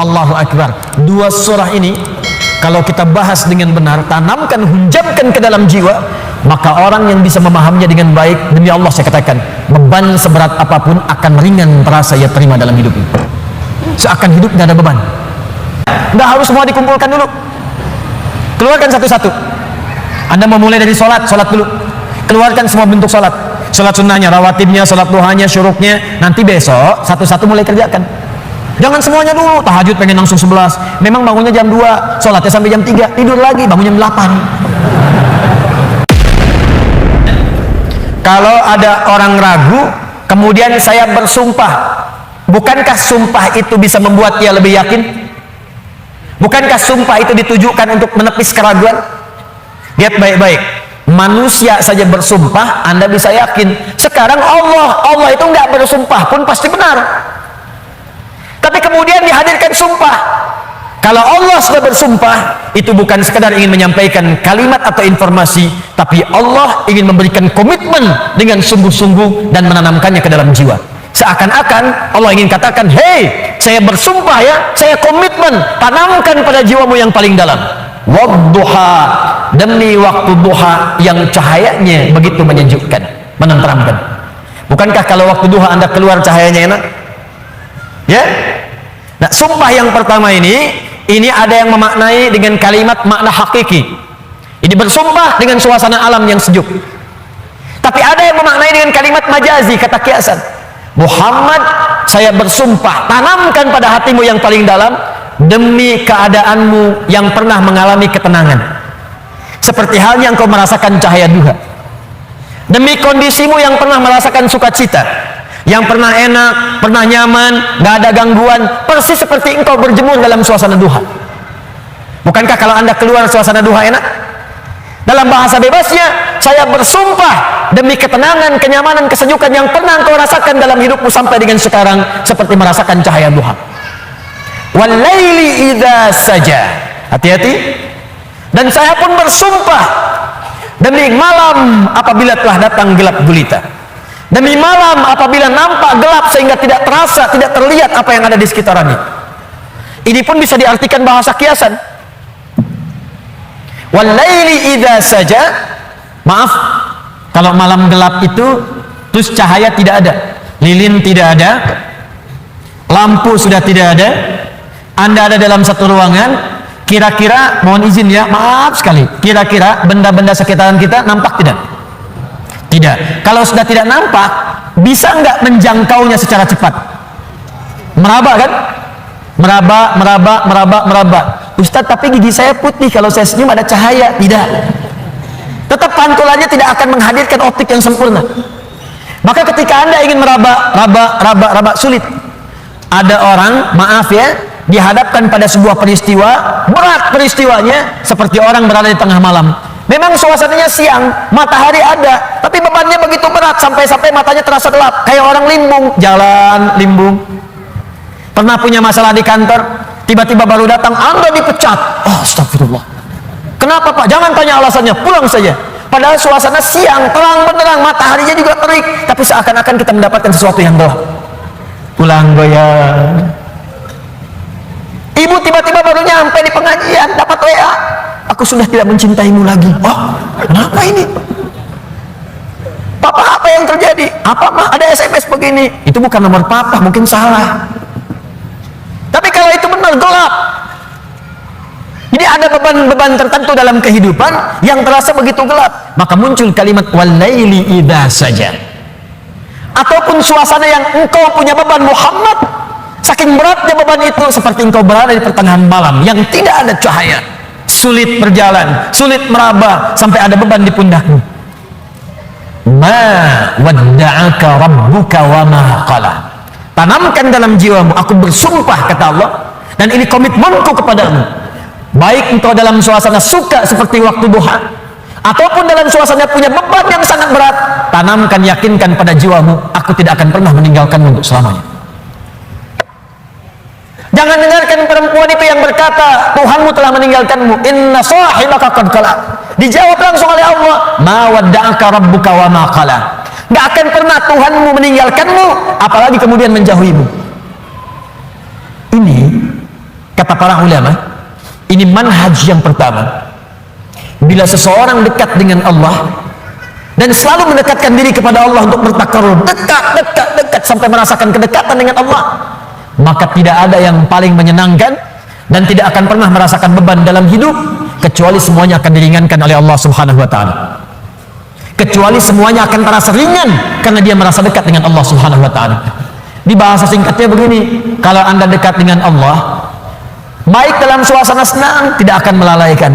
Allahu Akbar. Dua surah ini kalau kita bahas dengan benar, tanamkan, hunjamkan ke dalam jiwa, maka orang yang bisa memahaminya dengan baik, demi Allah saya katakan, beban seberat apapun akan ringan terasa ia terima dalam hidup ini. Seakan hidup tidak ada beban. Nggak harus semua dikumpulkan dulu. Keluarkan satu-satu. Anda mau mulai dari sholat dulu. Keluarkan semua bentuk sholat. Sholat sunnahnya, rawatibnya, sholat duhanya, syuruknya. Nanti besok satu-satu mulai kerjakan. Jangan semuanya dulu. Tahajud pengen langsung 11. Memang bangunnya jam 2, sholatnya sampai jam 3, tidur lagi bangun jam 8. Kalau ada orang ragu, kemudian saya bersumpah, bukankah sumpah itu bisa membuat dia lebih yakin? Bukankah sumpah itu ditujukan untuk menepis keraguan? Lihat baik-baik. Manusia saja bersumpah, Anda bisa yakin. Sekarang Allah itu nggak bersumpah pun pasti benar. Tapi kemudian dihadirkan sumpah. Kalau Allah sudah bersumpah, itu bukan sekadar ingin menyampaikan kalimat atau informasi, tapi Allah ingin memberikan komitmen dengan sungguh-sungguh dan menanamkannya ke dalam jiwa. Seakan-akan Allah ingin katakan, hei, saya bersumpah ya, saya komitmen, tanamkan pada jiwamu yang paling dalam. Wadduha, demi waktu duha yang cahayanya begitu menyejukkan, menenteramkan. Bukankah kalau waktu duha Anda keluar cahayanya enak? Ya? Nah, sumpah yang pertama ini ada yang memaknai dengan kalimat makna hakiki. Ini bersumpah dengan suasana alam yang sejuk. Tapi ada yang memaknai dengan kalimat majazi, kata kiasan. Muhammad, saya bersumpah, tanamkan pada hatimu yang paling dalam, demi keadaanmu yang pernah mengalami ketenangan, seperti halnya engkau merasakan cahaya duha. Demi kondisimu yang pernah merasakan sukacita, yang pernah enak, pernah nyaman, gak ada gangguan, persis seperti engkau berjemur dalam suasana duha. Bukankah kalau Anda keluar suasana duha enak? Dalam bahasa bebasnya, saya bersumpah demi ketenangan, kenyamanan, kesejukan yang pernah engkau rasakan dalam hidupmu sampai dengan sekarang, seperti merasakan cahaya duha. Walaili idza saja, hati-hati. Dan saya pun bersumpah demi malam apabila telah datang gelap gulita, demi malam apabila nampak gelap sehingga tidak terasa, tidak terlihat apa yang ada di sekitarannya. Ini pun bisa diartikan bahasa kiasan. Walaili idza saja, maaf, kalau malam gelap itu terus cahaya tidak ada, lilin tidak ada, lampu sudah tidak ada, Anda ada dalam satu ruangan, kira-kira, mohon izin ya, maaf sekali, kira-kira benda-benda sekitaran kita nampak tidak? Tidak. Kalau sudah tidak nampak, bisa nggak menjangkaunya secara cepat? Meraba kan? Meraba. Ustadz, tapi gigi saya putih, kalau saya senyum ada cahaya. Tidak. Tetap pantulannya tidak akan menghadirkan optik yang sempurna. Maka ketika Anda ingin meraba, sulit. Ada orang, maaf ya, dihadapkan pada sebuah peristiwa, berat peristiwanya, seperti orang berada di tengah malam. Memang suasananya siang, matahari ada, tapi bebannya begitu berat sampai-sampai matanya terasa gelap, kayak orang limbung, jalan limbung. Pernah punya masalah di kantor, tiba-tiba baru datang, Anda dipecat. Oh, astagfirullah. Kenapa Pak? Jangan tanya alasannya, pulang saja. Padahal suasana siang, terang benderang, mataharinya juga terik, tapi seakan-akan kita mendapatkan sesuatu yang gelap. Pulang goyang. Ibu tiba-tiba baru nyampe di pengajian, dapat WA, aku sudah tidak mencintaimu lagi. Oh, kenapa ini? Papa, apa yang terjadi? Apa mah ada SMS begini? Itu bukan nomor papa, mungkin salah. Tapi kalau itu benar, gelap. Jadi ada beban-beban tertentu dalam kehidupan yang terasa begitu gelap. Maka muncul kalimat walaili idza saja. Ataupun suasana yang engkau punya beban Muhammad, saking beratnya beban itu, seperti engkau berada di pertengahan malam yang tidak ada cahaya, sulit berjalan, sulit meraba, sampai ada beban di pundakmu. Ma wadda'aka rabbuka wa ma qala. Tanamkan dalam jiwamu, aku bersumpah, kata Allah, dan ini komitmenku kepadamu. Baik engkau dalam suasana suka seperti waktu duha, ataupun dalam suasana punya beban yang sangat berat, tanamkan, yakinkan pada jiwamu, aku tidak akan pernah meninggalkanmu untuk selamanya. Jangan dengarkan perempuan itu yang berkata, Tuhanmu telah meninggalkanmu. Inna sahibaka qad qala. Dijawab langsung oleh Allah, ma wadda'aka rabbuka wa ma qala. Gak akan pernah Tuhanmu meninggalkanmu, apalagi kemudian menjauhimu. Ini para ulama, ini manhaj yang pertama. Bila seseorang dekat dengan Allah dan selalu mendekatkan diri kepada Allah untuk bertakarrub, dekat sampai merasakan kedekatan dengan Allah, maka tidak ada yang paling menyenangkan dan tidak akan pernah merasakan beban dalam hidup kecuali semuanya akan diringankan oleh Allah Subhanahu wa taala. Kecuali semuanya akan terasa ringan karena dia merasa dekat dengan Allah Subhanahu wa taala. Di bahasa singkatnya begini, kalau Anda dekat dengan Allah, baik dalam suasana senang tidak akan melalaikan.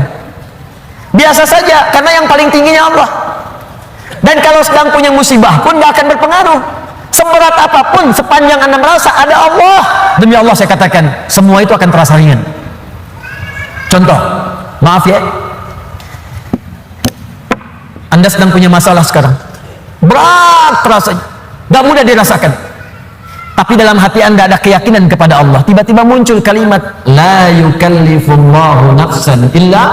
Biasa saja karena yang paling tingginya Allah. Dan kalau sedang punya musibah pun tidak akan berpengaruh. Seberat apapun, sepanjang Anda merasa ada Allah, demi Allah saya katakan, semua itu akan terasa ringan. Contoh, maaf ya, Anda sedang punya masalah sekarang, berat rasanya, gak mudah dirasakan, tapi dalam hati Anda ada keyakinan kepada Allah. Tiba-tiba muncul kalimat la yukallifullahu nafsan illa,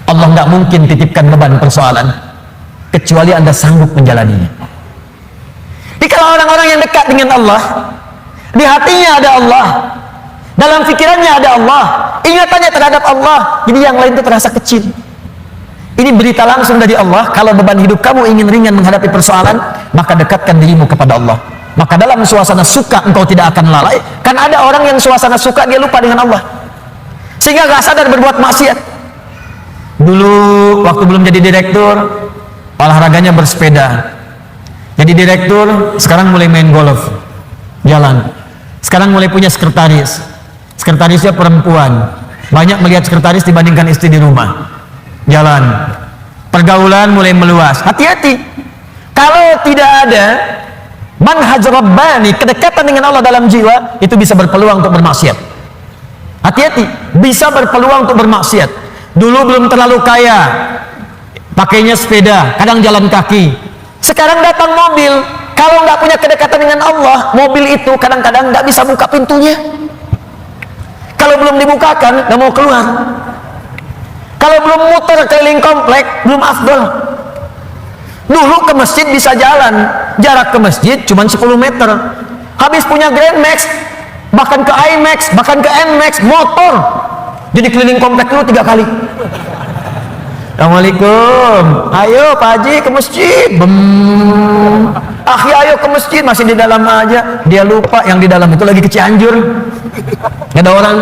Allah nggak mungkin titipkan beban persoalan kecuali Anda sanggup menjalaninya. Jadi kalau orang-orang yang dekat dengan Allah, di hatinya ada Allah, dalam pikirannya ada Allah, ingatannya terhadap Allah, jadi yang lain itu terasa kecil. Ini berita langsung dari Allah. Kalau beban hidup kamu ingin ringan menghadapi persoalan, maka dekatkan dirimu kepada Allah. Maka dalam suasana suka engkau tidak akan lalai. Kan ada orang yang suasana suka dia lupa dengan Allah, sehingga gak sadar berbuat maksiat. Dulu waktu belum jadi direktur, olahraganya bersepeda. Jadi direktur, sekarang mulai main golf, jalan. Sekarang mulai punya sekretaris, sekretarisnya perempuan, banyak melihat sekretaris dibandingkan istri di rumah, jalan. Pergaulan mulai meluas. Hati-hati, kalau tidak ada manhaj rabbani, kedekatan dengan Allah dalam jiwa, itu bisa berpeluang untuk bermaksiat. Hati-hati, bisa berpeluang untuk bermaksiat. Dulu belum terlalu kaya, pakainya sepeda, kadang jalan kaki. Sekarang datang mobil, kalau nggak punya kedekatan dengan Allah, mobil itu kadang-kadang nggak bisa buka pintunya. Kalau belum dibukakan, nggak mau keluar. Kalau belum muter keliling komplek, belum afdol. Dulu ke masjid bisa jalan, jarak ke masjid cuma 10 meter. Habis punya Grand Max, bahkan ke IMAX, bahkan ke NMAX, motor. Jadi keliling komplek dulu 3 kali. Assalamualaikum, ayo Pak Haji ke masjid. Akhi ayo ke masjid, masih di dalam aja. Dia lupa yang di dalam itu lagi ke Cianjur, gak ada orang.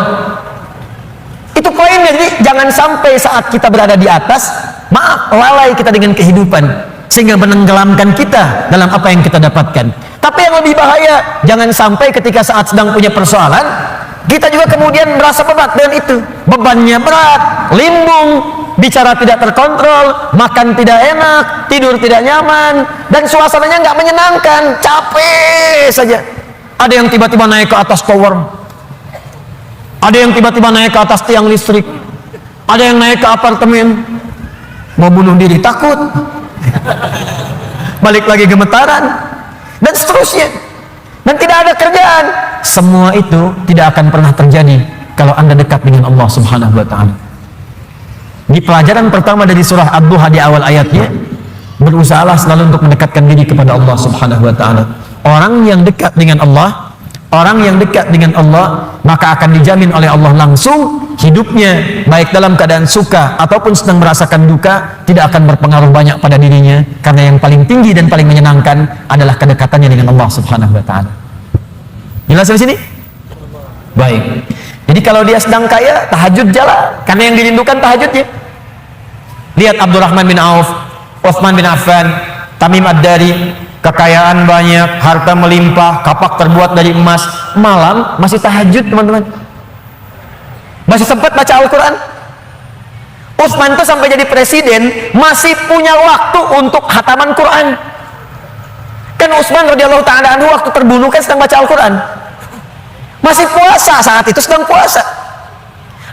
Itu poinnya. Jadi jangan sampai saat kita berada di atas, maaf, lalai kita dengan kehidupan sehingga menenggelamkan kita dalam apa yang kita dapatkan. Tapi yang lebih bahaya, jangan sampai ketika saat sedang punya persoalan, kita juga kemudian merasa berat dengan itu. Bebannya berat, limbung, bicara tidak terkontrol, makan tidak enak, tidur tidak nyaman, dan suasananya nggak menyenangkan, capek saja. Ada yang tiba-tiba naik ke atas tower, ada yang tiba-tiba naik ke atas tiang listrik, ada yang naik ke apartemen, mau bunuh diri takut, balik lagi gemetaran, dan seterusnya. Dan tidak ada kerjaan. Semua itu tidak akan pernah terjadi kalau Anda dekat dengan Allah Subhanahu wa taala. Di pelajaran pertama dari surah Ad-Duha di awal ayatnya, berusahalah selalu untuk mendekatkan diri kepada Allah Subhanahu wa taala. Orang yang dekat dengan Allah, orang yang dekat dengan Allah, maka akan dijamin oleh Allah langsung hidupnya, baik dalam keadaan suka ataupun sedang merasakan duka, tidak akan berpengaruh banyak pada dirinya, karena yang paling tinggi dan paling menyenangkan adalah kedekatannya dengan Allah Subhanahu wa taala. Jelas di sini? Baik. Jadi kalau dia sedang kaya, tahajud jalan, karena yang dirindukan tahajudnya. Lihat Abdurrahman bin Auf, Utsman bin Affan, Tamim Ad-Dari, kekayaan banyak, harta melimpah, kapak terbuat dari emas, malam masih tahajud, teman-teman. Masih sempat baca Al-Quran. Utsman itu sampai jadi presiden masih punya waktu untuk khataman Quran. Kan Utsman radhiyallahu ta'ala anhu waktu terbunuh kan sedang baca Al-Quran, masih puasa, saat itu sedang puasa.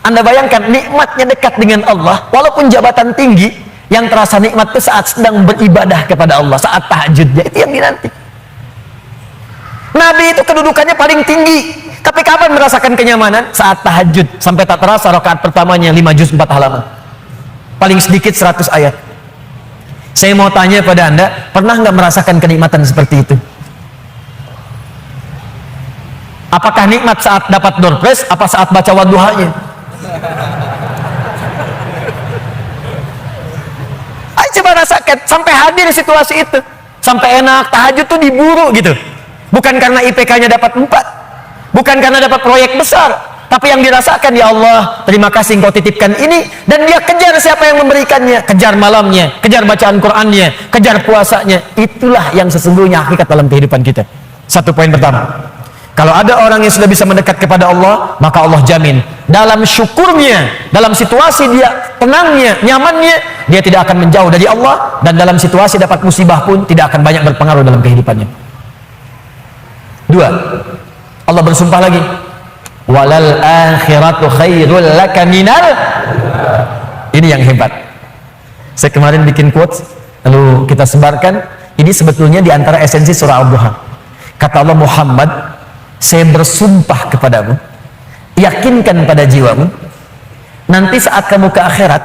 Anda bayangkan nikmatnya dekat dengan Allah, walaupun jabatan tinggi, yang terasa nikmat itu saat sedang beribadah kepada Allah, saat tahajudnya, itu yang dinanti. Nabi itu kedudukannya paling tinggi, tapi kapan merasakan kenyamanan? Saat tahajud, sampai tak terasa rakaat pertamanya 5 juz 4 halaman, paling sedikit 100 ayat. Saya mau tanya pada Anda, pernah nggak merasakan kenikmatan seperti itu? Apakah nikmat saat dapat door prize apa saat baca wadduhanya? Ayo coba rasakan sampai hadir situasi itu, sampai enak tahajud tuh diburu gitu, bukan karena IPK-nya dapat 4, bukan karena dapat proyek besar, tapi yang dirasakan, ya Allah terima kasih engkau titipkan ini, dan dia kejar siapa yang memberikannya, kejar malamnya, kejar bacaan Qur'annya, kejar puasanya. Itulah yang sesungguhnya hakikat dalam kehidupan kita. Satu poin pertama, kalau ada orang yang sudah bisa mendekat kepada Allah, maka Allah jamin dalam syukurnya, dalam situasi dia tenangnya, nyamannya, dia tidak akan menjauh dari Allah, dan dalam situasi dapat musibah pun tidak akan banyak berpengaruh dalam kehidupannya. Dua, Allah bersumpah lagi, walal akhiratu khairul laka minal. Ini yang hebat. Saya kemarin bikin quotes lalu kita sebarkan. Ini sebetulnya di antara esensi surah Al-Duha. Kata Allah, Muhammad, saya bersumpah kepadamu, yakinkan pada jiwamu, nanti saat kamu ke akhirat,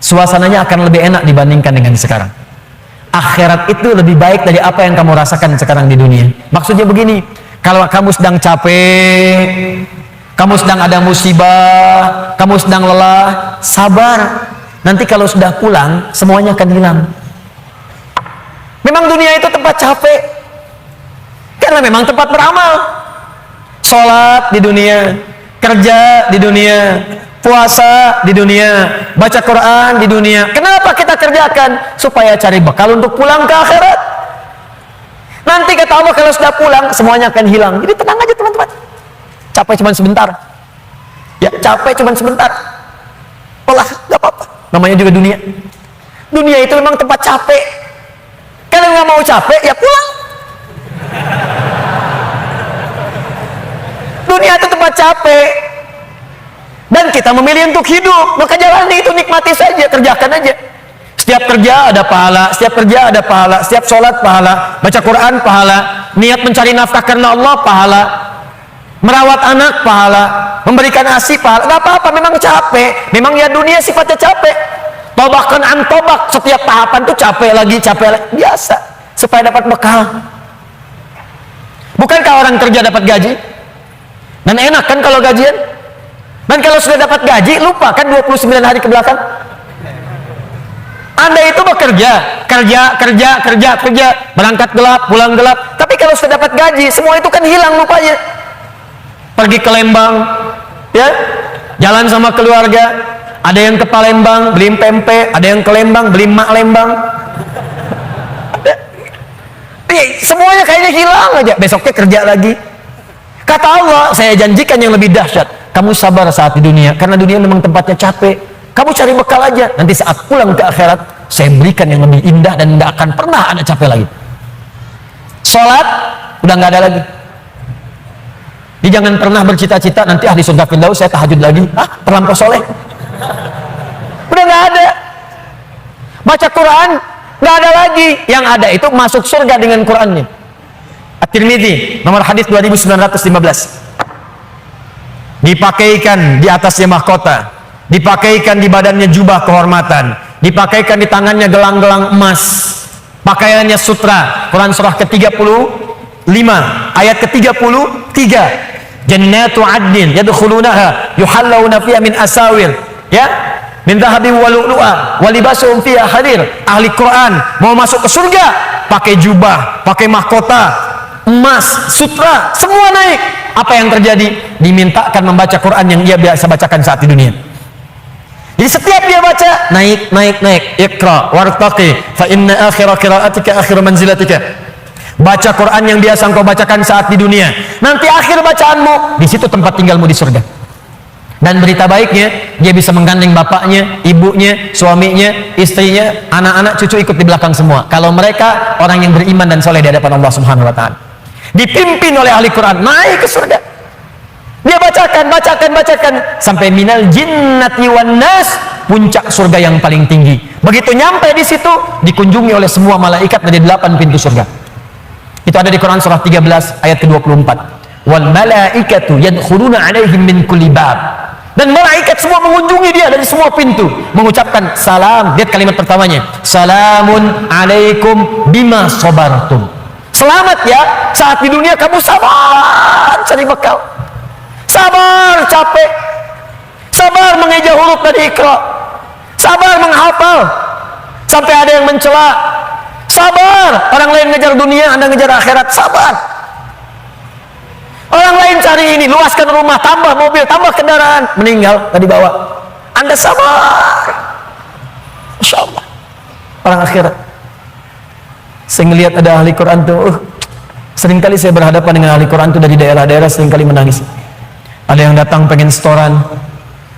suasananya akan lebih enak dibandingkan dengan sekarang. Akhirat itu lebih baik dari apa yang kamu rasakan sekarang di dunia. Maksudnya begini, kalau kamu sedang capek, kamu sedang ada musibah, kamu sedang lelah, sabar. Nanti kalau sudah pulang, semuanya akan hilang. Memang dunia itu tempat capek, karena memang tempat beramal. Sholat di dunia, kerja di dunia, puasa di dunia, baca Quran di dunia. Kenapa kita kerjakan? Supaya cari bekal untuk pulang ke akhirat. Nanti kata Allah kalau sudah pulang semuanya akan hilang. Jadi tenang aja teman-teman. Capek cuma sebentar. Ya capek cuma sebentar. Olah gak apa-apa. Namanya juga dunia. Dunia itu memang tempat capek. Kalau nggak mau capek ya pulang. Dunia itu tempat capek. Dan kita memilih untuk hidup. Maka jalani itu, nikmati saja, kerjakan aja. Setiap kerja ada pahala, setiap kerja ada pahala, setiap sholat pahala, baca Quran pahala, niat mencari nafkah karena Allah pahala, merawat anak pahala, memberikan ASI pahala. Gak apa-apa, memang capek, memang ya dunia sifatnya capek. Tobakkan antobak, setiap tahapan tuh capek lagi, biasa, supaya dapat bekal. Bukankah orang kerja dapat gaji? Dan enak kan kalau gajian? Dan kalau sudah dapat gaji, lupa kan 29 hari ke belakang? Anda itu bekerja, kerja, berangkat gelap, pulang gelap. Tapi kalau sudah dapat gaji, semua itu kan hilang lupanya. Pergi ke Lembang, ya, jalan sama keluarga. Ada yang ke Palembang, beli pempek. Ada yang ke Lembang, beli mak Lembang. Semuanya kayaknya hilang aja. Besoknya kerja lagi. Kata Allah, saya janjikan yang lebih dahsyat. Kamu sabar saat di dunia, karena dunia memang tempatnya capek. Kamu cari bekal aja, nanti saat pulang ke akhirat saya berikan yang lebih indah dan tidak akan pernah ada capek lagi. Sholat udah nggak ada lagi. Jadi jangan pernah bercita-cita nanti di surga Firdaus saya tahajud lagi. Terlampau soleh. Udah nggak ada. Baca Quran nggak ada lagi. Yang ada itu masuk surga dengan Qurannya. At-Tirmidzi nomor hadis 2915. Dipakaikan di atasnya mahkota, dipakaikan di badannya jubah kehormatan, dipakaikan di tangannya gelang-gelang emas, pakaiannya sutra. Quran surah ke-35 ayat ke-33, jannatu adnin yadkhulunaha yuhallawna fiha min asawir, ya, min dhahabin wa lu'lu'a wa libasuhum fiha harir. Ahli Quran mau masuk ke surga pakai jubah, pakai mahkota emas, sutra, semua naik. Apa yang terjadi? Dimintakan membaca Quran yang dia biasa bacakan saat di dunia. Jadi setiap dia baca, naik. Iqra wartaqi fa inna akhira qiraatika akhiru manzilatika. Baca Quran yang biasa engkau bacakan saat di dunia. Nanti akhir bacaanmu, di situ tempat tinggalmu di surga. Dan berita baiknya, dia bisa menggandeng bapaknya, ibunya, suaminya, istrinya, anak-anak, cucu ikut di belakang semua. Kalau mereka orang yang beriman dan soleh di hadapan Allah Subhanahu wa taala. Dipimpin oleh ahli Quran naik ke surga. Dia bacakan sampai minal jinnati wan nas, puncak surga yang paling tinggi. Begitu nyampe di situ dikunjungi oleh semua malaikat dari 8 pintu surga. Itu ada di Quran surah 13 ayat ke-24. Wal malaikatu yadkhuluna 'alaihim min kulli bab. Dan malaikat semua mengunjungi dia dari semua pintu, mengucapkan salam. Lihat kalimat pertamanya, salamun alaikum bima sabartum. Selamat ya, saat di dunia kamu sabar cari bekal, sabar capek, sabar mengeja huruf dari Iqra, sabar menghafal sampai ada yang mencela, sabar orang lain ngejar dunia, Anda ngejar akhirat, sabar. Orang lain cari ini, luaskan rumah, tambah mobil, tambah kendaraan, meninggal tadi bawa, Anda sabar. Masya Allah, orang akhirat. Saya ngelihat ada ahli Quran tuh, seringkali saya berhadapan dengan ahli Quran tuh dari daerah-daerah, seringkali menangis. Ada yang datang pengen setoran.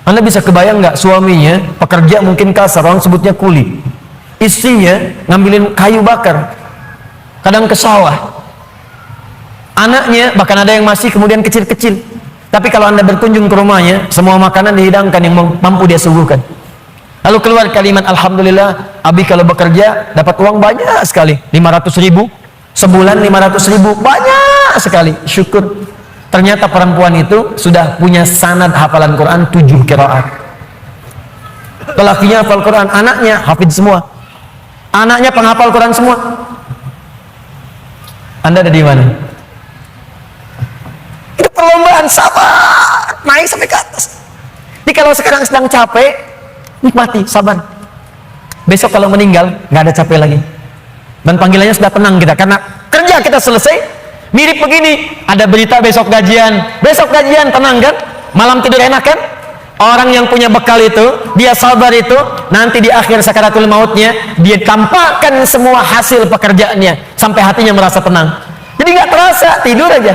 Anda bisa kebayang nggak, suaminya pekerja mungkin kasar, orang sebutnya kuli, istrinya ngambilin kayu bakar, kadang ke sawah, anaknya bahkan ada yang masih kemudian kecil-kecil. Tapi kalau Anda berkunjung ke rumahnya, semua makanan dihidangkan yang mampu dia suguhkan. Lalu keluar kalimat, alhamdulillah, Abi kalau bekerja dapat uang banyak sekali, 500.000 sebulan, 500.000 banyak sekali, syukur. Ternyata perempuan itu sudah punya sanad hafalan Quran 7 qiraat. Lelakinya hafal Quran, anaknya hafid semua, anaknya penghafal Quran semua. Anda ada di mana? Itu perlombaan, sabar naik sampai ke atas. Jadi kalau sekarang sedang capek, nikmati, sabar. Besok kalau meninggal, nggak ada capek lagi. Dan panggilannya sudah tenang kita, karena kerja kita selesai. Mirip begini, ada berita besok gajian, tenang kan? Malam tidur enak kan? Orang yang punya bekal itu, dia sabar itu, nanti di akhir sakaratul mautnya, dia tampakkan semua hasil pekerjaannya, sampai hatinya merasa tenang. Jadi nggak terasa, tidur aja.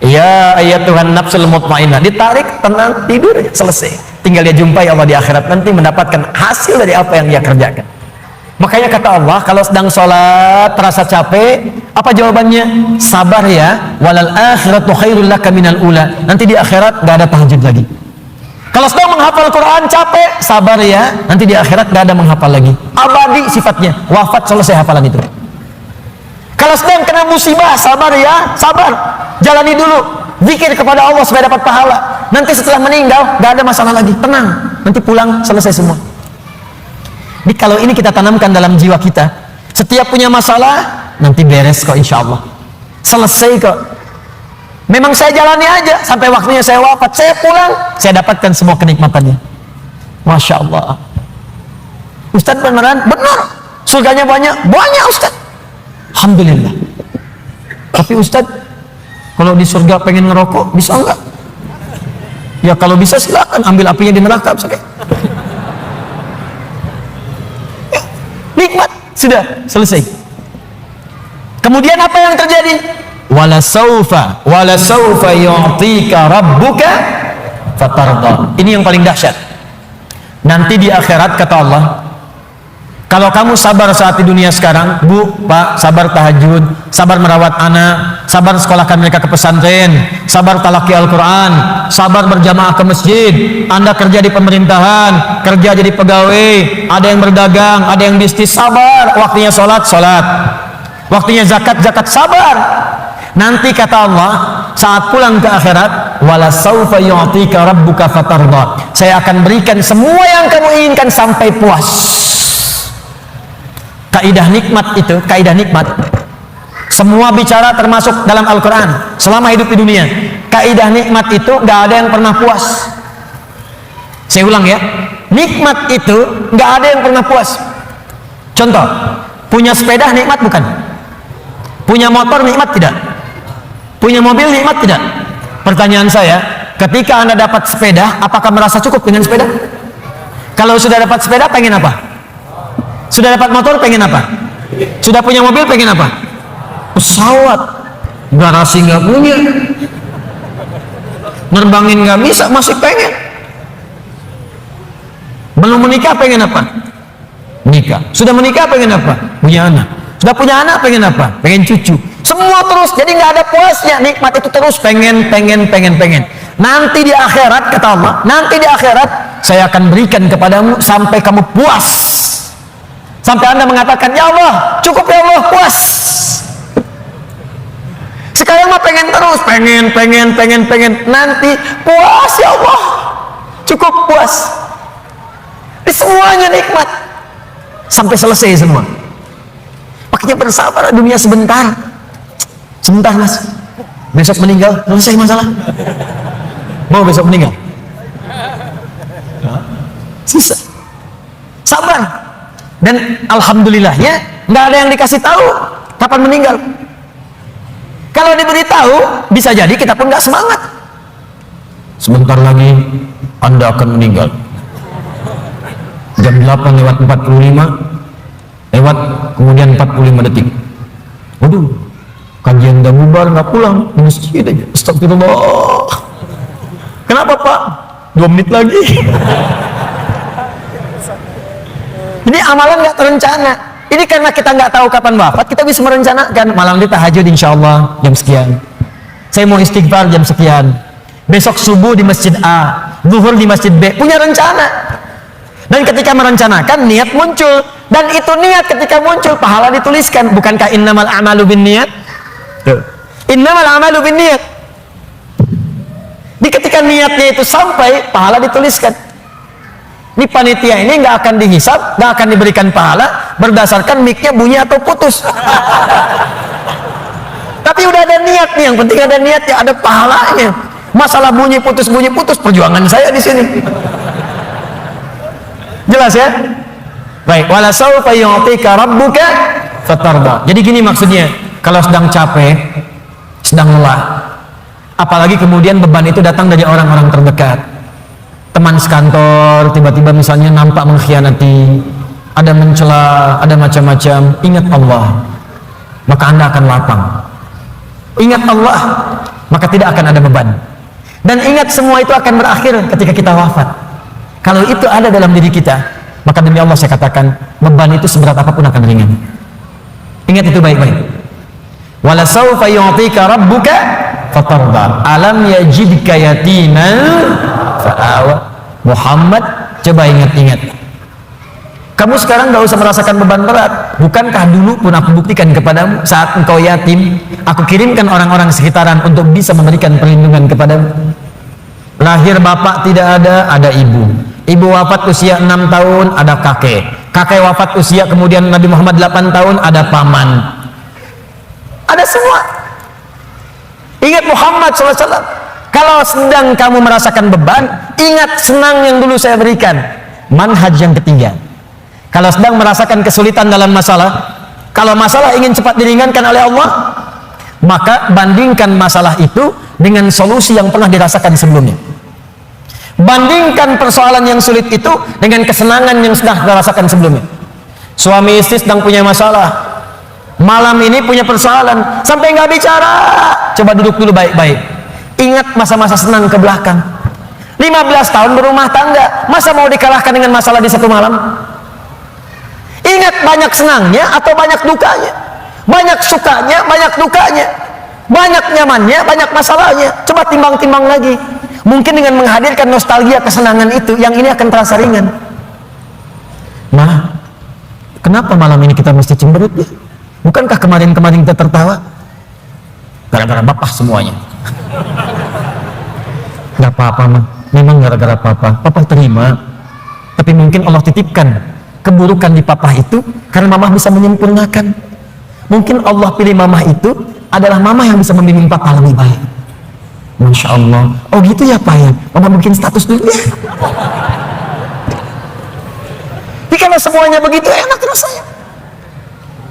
Ya Tuhan nafsul mutmainnah, ditarik, tenang, tidur aja, selesai. Tinggal dia jumpai Allah di akhirat nanti, mendapatkan hasil dari apa yang dia kerjakan. Makanya kata Allah, kalau sedang sholat terasa capek, apa jawabannya? Sabar ya, walal akhiratu khairul laka minal ula. Nanti di akhirat gak ada tahajud lagi. Kalau sedang menghafal Quran capek, sabar ya, nanti di akhirat gak ada menghafal lagi. Abadi sifatnya, wafat selesai hafalan itu. Kalau sedang kena musibah, sabar ya, sabar, jalani dulu, zikir kepada Allah supaya dapat pahala. Nanti setelah meninggal gak ada masalah lagi, tenang, nanti pulang selesai semua. Jadi kalau ini kita tanamkan dalam jiwa kita, setiap punya masalah nanti beres kok, insya Allah selesai kok. Memang saya jalani aja sampai waktunya saya wafat, saya pulang, saya dapatkan semua kenikmatannya. Masya Allah. Ustadz beneran? Benar, surganya banyak Ustadz, alhamdulillah. Tapi Ustadz, kalau di surga pengen ngerokok bisa enggak? Ya kalau bisa silakan, ambil apinya di neraka misalnya. Nikmat, sudah selesai. Kemudian apa yang terjadi? Wala saufa yu'tika rabbuka fatarda. Ini yang paling dahsyat. Nanti di akhirat kata Allah, kalau kamu sabar saat di dunia sekarang, Bu, Pak, sabar tahajud, sabar merawat anak, sabar sekolahkan mereka ke pesantren, sabar talaki Al-Quran, sabar berjamaah ke masjid, Anda kerja di pemerintahan, kerja jadi pegawai, ada yang berdagang, ada yang bisnis, sabar, waktunya sholat, waktunya zakat, sabar. Nanti kata Allah, saat pulang ke akhirat, wala saufa yu'tika rabbuka fatarda. Saya akan berikan semua yang kamu inginkan sampai puas. Kaidah nikmat itu, kaidah nikmat, semua bicara termasuk dalam Al-Quran selama hidup di dunia. Kaidah nikmat itu gak ada yang pernah puas. Saya ulang ya, nikmat itu gak ada yang pernah puas. Contoh, punya sepeda nikmat bukan? Punya motor nikmat tidak? Punya mobil nikmat tidak? Pertanyaan saya, ketika Anda dapat sepeda, apakah merasa cukup dengan sepeda? Kalau sudah dapat sepeda, pengen apa? Sudah dapat motor, pengen apa? Sudah punya mobil, pengen apa? Pesawat. Garasi nggak punya, nerbangin nggak bisa, masih pengen. Belum menikah, pengen apa? Nikah. Sudah menikah, pengen apa? Punya anak. Sudah punya anak, pengen apa? Pengen cucu. Semua terus, jadi nggak ada puasnya. Nikmat itu terus pengen. Nanti di akhirat, kata Allah, nanti di akhirat saya akan berikan kepadamu sampai kamu puas. Sampai Anda mengatakan, ya Allah, cukup ya Allah, puas. Sekarang mah pengen terus, pengen. Nanti puas ya Allah, cukup puas. Semuanya nikmat sampai selesai semua. Makanya bersabar, dunia sebentar. Sebentar mas, besok meninggal, selesai masalah. Mau besok meninggal? Susah. Sabar. Dan alhamdulillahnya nggak ada yang dikasih tahu kapan meninggal. Kalau diberitahu, bisa jadi kita pun nggak semangat. Sebentar lagi Anda akan meninggal. Jam 8:45 lewat, kemudian 45 detik. Waduh, kajian udah bubar, nggak pulang, di masjid aja. Astagfirullah. Kenapa Pak? 2 menit lagi. Ini amalan nggak terencana. Ini karena kita nggak tahu kapan wafat, kita bisa merencanakan. Malam ini tahajud insya Allah jam sekian. Saya mau istighfar jam sekian. Besok subuh di masjid A, zuhur di masjid B. Punya rencana. Dan ketika merencanakan, niat muncul. Dan itu niat ketika muncul, pahala dituliskan. Bukankah innamal a'malu binniyat? Innamal a'malu binniyat. Di ketika niatnya itu sampai, pahala dituliskan. Ini panitia ini nggak akan dihisab, nggak akan diberikan pahala berdasarkan mic-nya bunyi atau putus. Tapi udah ada niat nih, yang penting ada niatnya, ada pahalanya. Masalah bunyi putus perjuangan saya di sini. Jelas ya? Baik, wala sawfa yu'tika rabbuka fatarda. Jadi gini maksudnya, kalau sedang capek, sedang lelah, apalagi kemudian beban itu datang dari orang-orang terdekat, teman sekantor tiba-tiba misalnya nampak mengkhianati, ada mencela, ada macam-macam, ingat Allah, maka Anda akan lapang. Ingat Allah, maka tidak akan ada beban. Dan ingat semua itu akan berakhir ketika kita wafat. Kalau itu ada dalam diri kita, maka demi Allah saya katakan, beban itu seberat apapun akan ringan. Ingat itu baik-baik. Wala sawfa yu'tika rabbuka fatarda. Alam yajidka yatiman fa'awa. Muhammad, coba ingat-ingat. Kamu sekarang gak usah merasakan beban berat. Bukankah dulu pun aku buktikan kepadamu, saat engkau yatim, aku kirimkan orang-orang sekitaran untuk bisa memberikan perlindungan kepadamu. Lahir bapak tidak ada ibu. Ibu wafat usia 6 tahun, ada kakek. Kakek wafat usia kemudian Nabi Muhammad 8 tahun, ada paman. Ada semua. Ingat Muhammad SAW. Kalau sedang kamu merasakan beban, ingat senang yang dulu saya berikan. Manhaj yang ketiga. Kalau sedang merasakan kesulitan dalam masalah, kalau masalah ingin cepat diringankan oleh Allah, maka bandingkan masalah itu dengan solusi yang pernah dirasakan sebelumnya. Bandingkan persoalan yang sulit itu dengan kesenangan yang sudah dirasakan sebelumnya. Suami istri sedang punya masalah, malam ini punya persoalan, sampai nggak bicara. Coba duduk dulu baik-baik. Ingat masa-masa senang ke belakang. 15 tahun berumah tangga, masa mau dikalahkan dengan masalah di satu malam? Ingat banyak senangnya atau banyak dukanya, banyak sukanya, banyak dukanya, banyak nyamannya, banyak masalahnya. Coba timbang-timbang lagi. Mungkin dengan menghadirkan nostalgia kesenangan itu, yang ini akan terasa ringan. Nah, kenapa malam ini kita mesti cemberut ya? Bukankah kemarin-kemarin kita tertawa? Gara-gara bapak semuanya. Gak apa-apa mah, memang gara-gara papa terima. Tapi mungkin Allah titipkan keburukan di papa itu karena mamah bisa menyempurnakan. Mungkin Allah pilih mamah itu adalah mamah yang bisa membimbing papa lebih baik. Masya Allah. Oh gitu ya Pak ya, mama bikin status dulu ya. Tapi kalau semuanya begitu enak rasanya.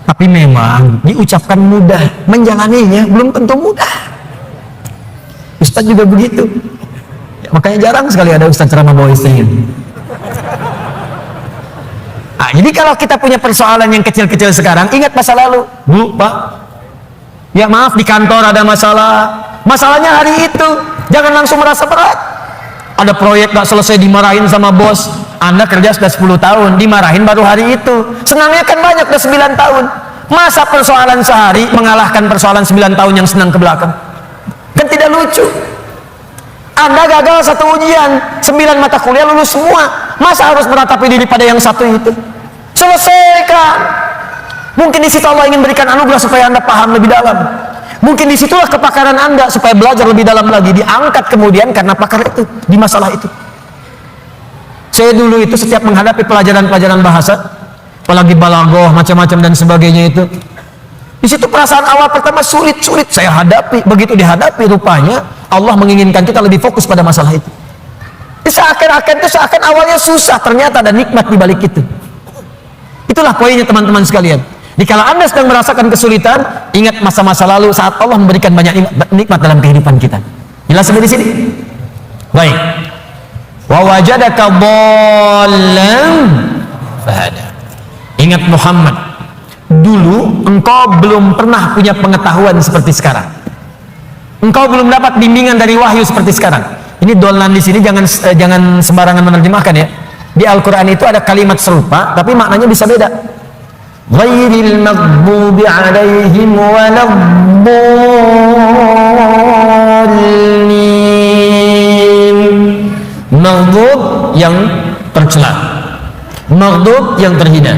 Tapi memang diucapkan mudah, menjalaninya belum tentu mudah. Ustadz juga begitu ya, makanya jarang sekali ada ustadz ceramah bawa istrinya. Nah, jadi kalau kita punya persoalan yang kecil-kecil sekarang, ingat masa lalu. Bu, Pak, ya maaf di kantor ada masalah. Masalahnya hari itu, jangan langsung merasa berat. Ada proyek gak selesai, dimarahin sama bos. Anda kerja sudah 10 tahun, dimarahin baru hari itu. Senangnya kan banyak, udah 9 tahun. Masa persoalan sehari mengalahkan persoalan 9 tahun yang senang ke belakang? Kan tidak lucu. Anda gagal satu ujian, 9 mata kuliah lulus semua. Masa harus meratapi diri pada yang satu itu? Selesaikan. Mungkin di situ Allah ingin berikan anugerah supaya Anda paham lebih dalam. Mungkin disitulah kepakaran Anda supaya belajar lebih dalam lagi, diangkat kemudian karena pakar itu di masalah itu. Saya dulu itu setiap menghadapi pelajaran-pelajaran bahasa, apalagi balaghah macam-macam dan sebagainya itu, Di situ perasaan awal pertama sulit saya hadapi. Begitu dihadapi, rupanya Allah menginginkan kita lebih fokus pada masalah itu. Seakan awalnya susah, ternyata ada nikmat di balik itu. Itulah poinnya teman-teman sekalian. Jika Anda sedang merasakan kesulitan, ingat masa-masa lalu saat Allah memberikan banyak nikmat dalam kehidupan kita. Jelas sampai di sini? Baik. Wa wajadaka dhallan fahada. Ingat Muhammad, dulu engkau belum pernah punya pengetahuan seperti sekarang. Engkau belum dapat bimbingan dari wahyu seperti sekarang. Ini dhallan di sini jangan sembarangan menerjemahkan ya. Di Al-Qur'an itu ada kalimat serupa tapi maknanya bisa beda. Ghairil maghdubi 'alaihim waladdallin. Maghdub yang tercela, maghdub yang terhina,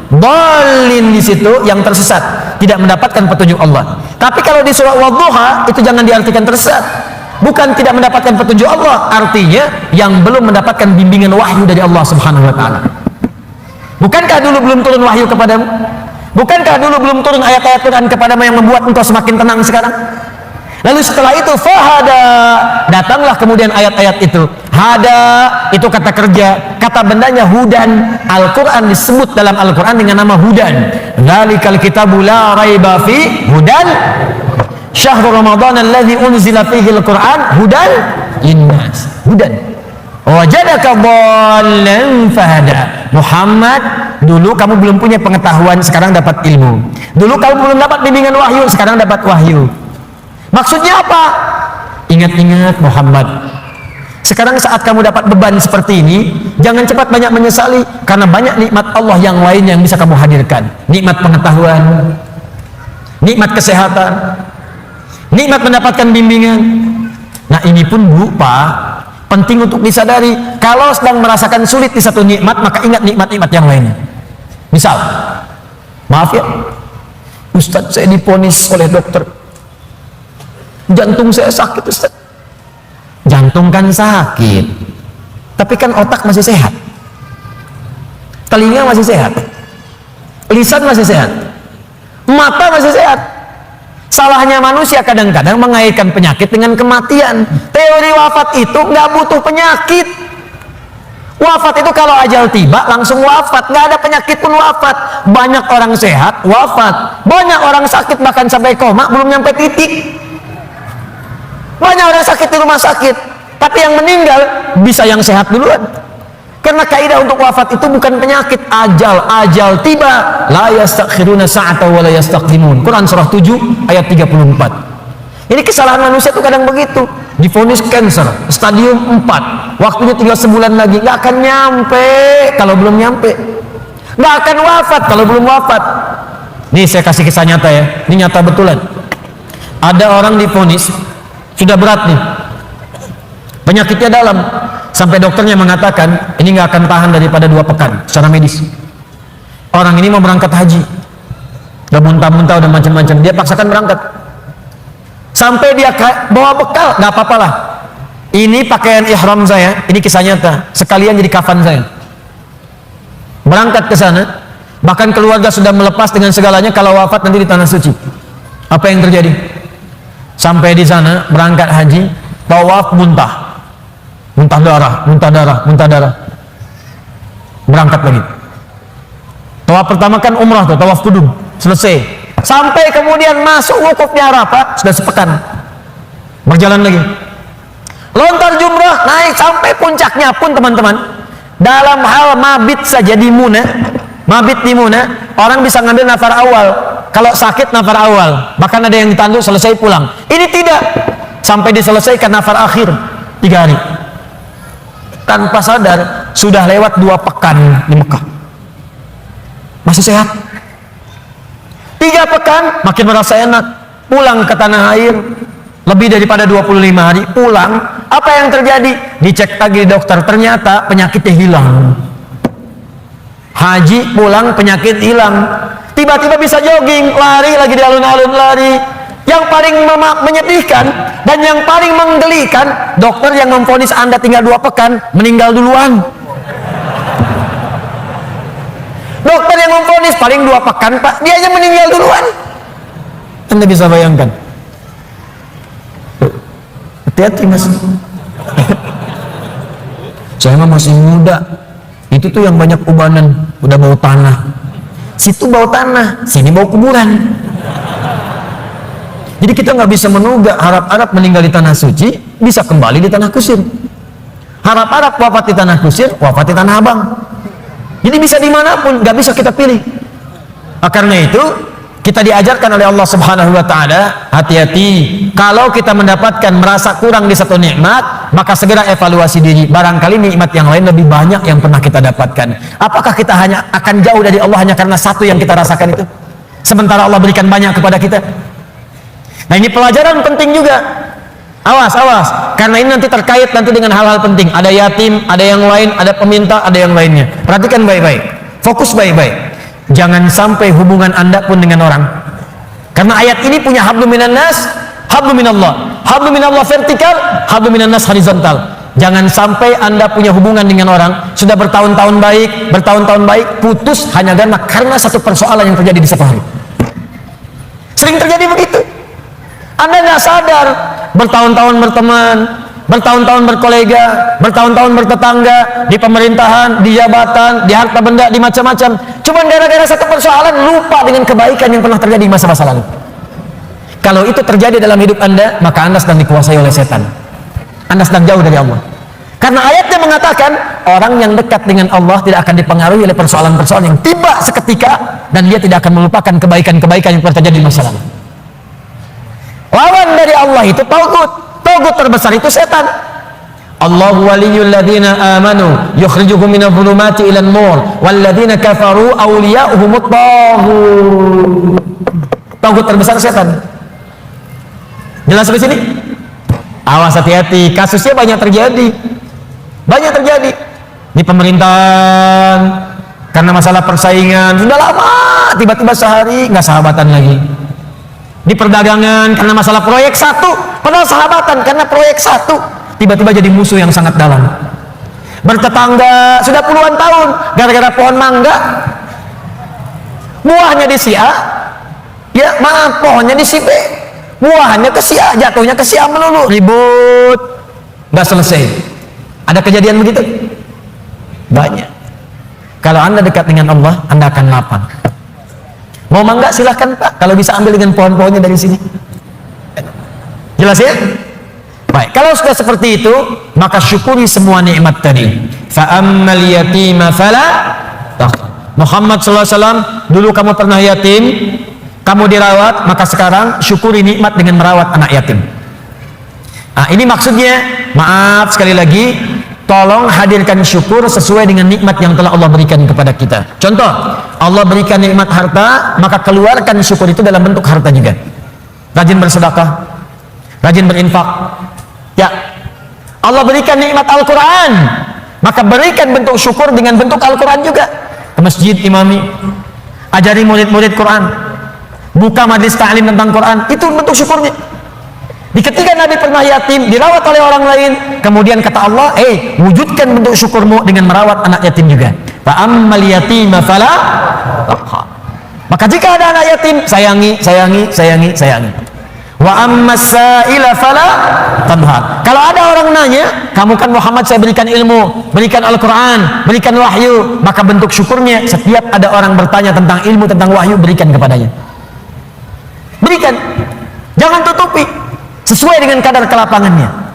dhalin di situ yang tersesat, tidak mendapatkan petunjuk Allah. Tapi kalau di surah Wadduha itu jangan diartikan tersesat, bukan tidak mendapatkan petunjuk Allah, artinya yang belum mendapatkan bimbingan wahyu dari Allah Subhanahu wa taala. Bukankah dulu belum turun wahyu kepadamu? Bukankah dulu belum turun ayat-ayat Quran kepadamu yang membuat engkau semakin tenang sekarang? Lalu setelah itu fahada, datanglah kemudian ayat-ayat itu. Hada itu kata kerja, kata bendanya hudan. Al-Quran disebut dalam Al-Quran dengan nama hudan. Dzalikal kitabu la raiba fi hudan syahrul ramadan alladzi unzila fihi al-Quran hudan linnas. Hudan. Wajadaka dhallan fahada. Muhammad, dulu kamu belum punya pengetahuan, sekarang dapat ilmu. Dulu kamu belum dapat bimbingan wahyu, sekarang dapat wahyu. Maksudnya apa? Ingat-ingat Muhammad, sekarang saat kamu dapat beban seperti ini, jangan cepat banyak menyesali, karena banyak nikmat Allah yang lain yang bisa kamu hadirkan. Nikmat pengetahuan, nikmat kesehatan, nikmat mendapatkan bimbingan. Nah ini pun Bu, Pak, penting untuk disadari. Kalau sedang merasakan sulit di satu nikmat, maka ingat nikmat-nikmat yang lainnya. Misal, maaf ya, Ustadz, saya diponis oleh dokter, jantung saya sakit Ustaz. Jantung kan sakit, tapi kan otak masih sehat, telinga masih sehat, lisan masih sehat, mata masih sehat. Salahnya manusia kadang-kadang mengaitkan penyakit dengan kematian. Teori wafat itu nggak butuh penyakit. Wafat itu kalau ajal tiba langsung wafat, nggak ada penyakit pun wafat. Banyak orang sehat wafat, banyak orang sakit bahkan sampai koma belum nyampe titik. Banyak orang sakit di rumah sakit, tapi yang meninggal bisa yang sehat duluan. Karena kaidah untuk wafat itu bukan penyakit, ajal tiba. La yastakhiruna sa'ata wa la yastaqdimun. Quran surah 7 ayat 34. Ini kesalahan manusia itu kadang begitu. Divonis cancer stadium 4, waktunya tinggal sebulan lagi, nggak akan nyampe kalau belum nyampe. Nggak akan wafat kalau belum wafat. Nih saya kasih kisah nyata ya, ini nyata betulan. Ada orang divonis sudah berat nih, penyakitnya dalam, sampai dokternya mengatakan ini nggak akan tahan daripada 2 pekan secara medis. Orang ini mau berangkat haji, udah muntah-muntah, udah macam-macam, dia paksakan berangkat. Sampai dia bawa bekal, nggak apa-apa lah, ini pakaian ihram saya, ini kisah nyata, sekalian jadi kafan saya. Berangkat ke sana, bahkan keluarga sudah melepas dengan segalanya, kalau wafat nanti di tanah suci. Apa yang terjadi? Sampai di sana berangkat haji, tawaf muntah darah, berangkat lagi. Tawaf pertama kan umrah tuh, tawaf kudum, selesai. Sampai kemudian masuk wukuf di Arafah, sudah sepekan, berjalan lagi. Lontar jumrah, naik sampai puncaknya pun teman-teman, dalam hal mabit saja di Muna, mabit di Muna, orang bisa ngambil nafar awal. Kalau sakit nafar awal, bahkan ada yang ditanduk selesai pulang. Ini tidak, sampai diselesaikan nafar akhir 3 hari. Tanpa sadar sudah lewat 2 pekan di Mekah, masih sehat. 3 pekan makin merasa enak, pulang ke tanah air, lebih daripada 25 hari pulang. Apa yang terjadi? Dicek lagi dokter, ternyata penyakitnya hilang. Haji pulang penyakit hilang. Tiba-tiba bisa jogging, lari lagi di alun-alun, lari. Yang paling menyedihkan dan yang paling menggelikan, dokter yang memvonis Anda tinggal 2 pekan meninggal duluan. Dokter yang memvonis paling 2 pekan Pak, dia aja meninggal duluan. Anda bisa bayangkan. Hati-hati mas. Saya mah masih muda. Itu tuh yang banyak ubanan, udah bau tanah. Situ bau tanah, sini bau kuburan. Jadi kita nggak bisa menugak harap-harap meninggal di tanah suci, bisa kembali di tanah kusir. Harap-harap wafat di tanah kusir, wafat di tanah abang. Jadi bisa dimanapun, nggak bisa kita pilih. Karena itu kita diajarkan oleh Allah Subhanahu Wa Taala, hati-hati kalau kita mendapatkan merasa kurang di satu nikmat, maka segera evaluasi diri. Barangkali nikmat yang lain lebih banyak yang pernah kita dapatkan. Apakah kita hanya akan jauh dari Allah hanya karena satu yang kita rasakan itu, sementara Allah berikan banyak kepada kita? Nah, ini pelajaran penting juga. Awas, awas, karena ini nanti terkait nanti dengan hal-hal penting. Ada yatim, ada yang lain, ada peminta, ada yang lainnya. Perhatikan baik-baik, fokus baik-baik. Jangan sampai hubungan Anda pun dengan orang. Karena ayat ini punya hablum minan nas, hablum minallah. Hablum minallah vertikal, hablum minan nas horizontal. Jangan sampai Anda punya hubungan dengan orang sudah bertahun-tahun baik, putus hanya karena satu persoalan yang terjadi di satu hari. Sering terjadi begitu. Anda nggak sadar, bertahun-tahun berteman, bertahun-tahun berkolega, bertahun-tahun bertetangga, di pemerintahan, di jabatan, di harta benda, di macam-macam. Cuman gara-gara satu persoalan lupa dengan kebaikan yang pernah terjadi di masa-masa lalu. Kalau itu terjadi dalam hidup Anda, maka Anda sedang dikuasai oleh setan. Anda sedang jauh dari Allah. Karena ayatnya mengatakan orang yang dekat dengan Allah tidak akan dipengaruhi oleh persoalan-persoalan yang tiba seketika, dan dia tidak akan melupakan kebaikan-kebaikan yang pernah terjadi di masa lalu. Lawan dari Allah itu tagut. Tagut terbesar itu setan. Allahu waliyul ladzina amanu yukhrijuhum minadh dhulumati ilan nur wal ladzina kafaru awliya'uhumut taghut. Tagut terbesar setan. Jelas sampai sini? Awas, hati-hati, kasusnya banyak terjadi. Banyak terjadi di pemerintahan karena masalah persaingan. Sudah lama tiba-tiba sehari nggak sahabatan lagi. Di perdagangan karena masalah proyek satu, padahal sahabatan karena proyek satu, tiba-tiba jadi musuh yang sangat dalam. Bertetangga sudah puluhan tahun gara-gara pohon mangga, buahnya di si A, ya maaf, pohonnya di si B, buahnya ke si A, jatuhnya ke si A melulu, ribut nggak selesai. Ada kejadian begitu? Banyak. Kalau Anda dekat dengan Allah, Anda akan lapang. Mau mangga silahkan Pak, kalau bisa ambil dengan pohon-pohonnya dari sini. Jelas ya? Baik, kalau sudah seperti itu, maka syukuri semua nikmat tadi. Fa'ammal yatima fala taqhar. Muhammad SAW, dulu kamu pernah yatim, kamu dirawat, maka sekarang syukuri nikmat dengan merawat anak yatim. Nah, ini maksudnya, maaf sekali lagi, tolong hadirkan syukur sesuai dengan nikmat yang telah Allah berikan kepada kita. Contoh, Allah berikan nikmat harta, maka keluarkan syukur itu dalam bentuk harta juga. Rajin bersedekah, rajin berinfak. Ya, Allah berikan nikmat Al-Quran, maka berikan bentuk syukur dengan bentuk Al-Quran juga. Ke masjid imami, ajari murid-murid Quran, buka majlis ta'lim tentang Quran, itu bentuk syukurnya. Di ketika Nabi pernah yatim, dirawat oleh orang lain, kemudian kata Allah, wujudkan bentuk syukurmu dengan merawat anak yatim juga. Fa'ammal yatima fala taqhar. Maka jika ada anak yatim, sayangi, sayangi, sayangi, sayangi. Wa ammas sa'ila fala tanhar. Kalau ada orang nanya, kamu kan Muhammad, saya berikan ilmu, berikan Al-Quran, berikan wahyu, maka bentuk syukurnya setiap ada orang bertanya tentang ilmu, tentang wahyu, berikan kepadanya. Berikan, jangan tutupi, sesuai dengan kadar kelapangannya.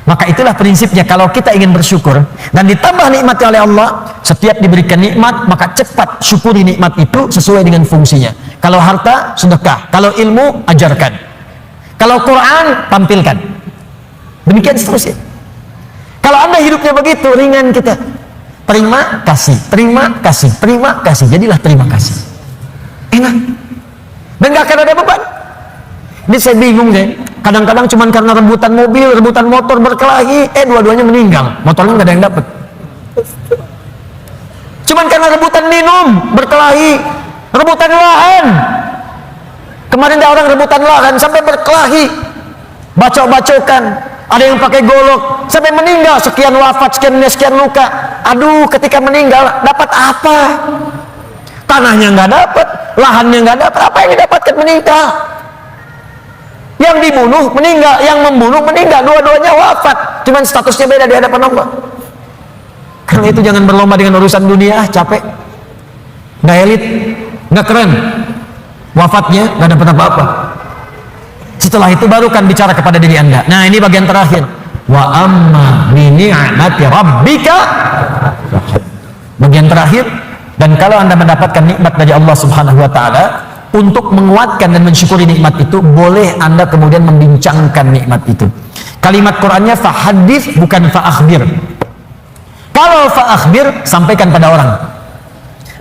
Maka itulah prinsipnya, kalau kita ingin bersyukur dan ditambah nikmatnya oleh Allah, setiap diberikan nikmat maka cepat syukuri nikmat itu sesuai dengan fungsinya. Kalau harta, sedekah. Kalau ilmu, ajarkan. Kalau Quran, tampilkan. Demikian seterusnya. Kalau Anda hidupnya begitu, ringan kita. Terima kasih, terima kasih, terima kasih. Jadilah terima kasih. Enak. Dan gak akan ada beban. Ini saya bingung deh. Kadang-kadang cuma karena rebutan mobil, rebutan motor berkelahi, dua-duanya meninggal. Motornya nggak ada yang dapat. Cuman karena rebutan minum, berkelahi, rebutan lahan. Kemarin ada orang rebutan lahan sampai berkelahi, bacok-bacokan. Ada yang pakai golok sampai meninggal, sekian wafat, sekian luka. Aduh, ketika meninggal dapat apa? Tanahnya nggak dapat, lahannya nggak dapat. Apa yang didapatkan meninggal? Yang dibunuh meninggal, yang membunuh meninggal, dua-duanya wafat, cuman statusnya beda di hadapan Allah. Karena itu jangan berlomba dengan urusan dunia, capek, nggak elit, nggak keren, wafatnya nggak dapat apa-apa. Setelah itu baru kan bicara kepada diri Anda. Nah, ini bagian terakhir. Wa amma bi ni'mati rabbika, bagian terakhir. Dan kalau Anda mendapatkan nikmat dari Allah Subhanahu wa taala, untuk menguatkan dan mensyukuri nikmat itu, boleh Anda kemudian membincangkan nikmat itu. Kalimat Qur'annya fahadits, bukan fa'akhbir. Kalau fa'akhbir, sampaikan pada orang.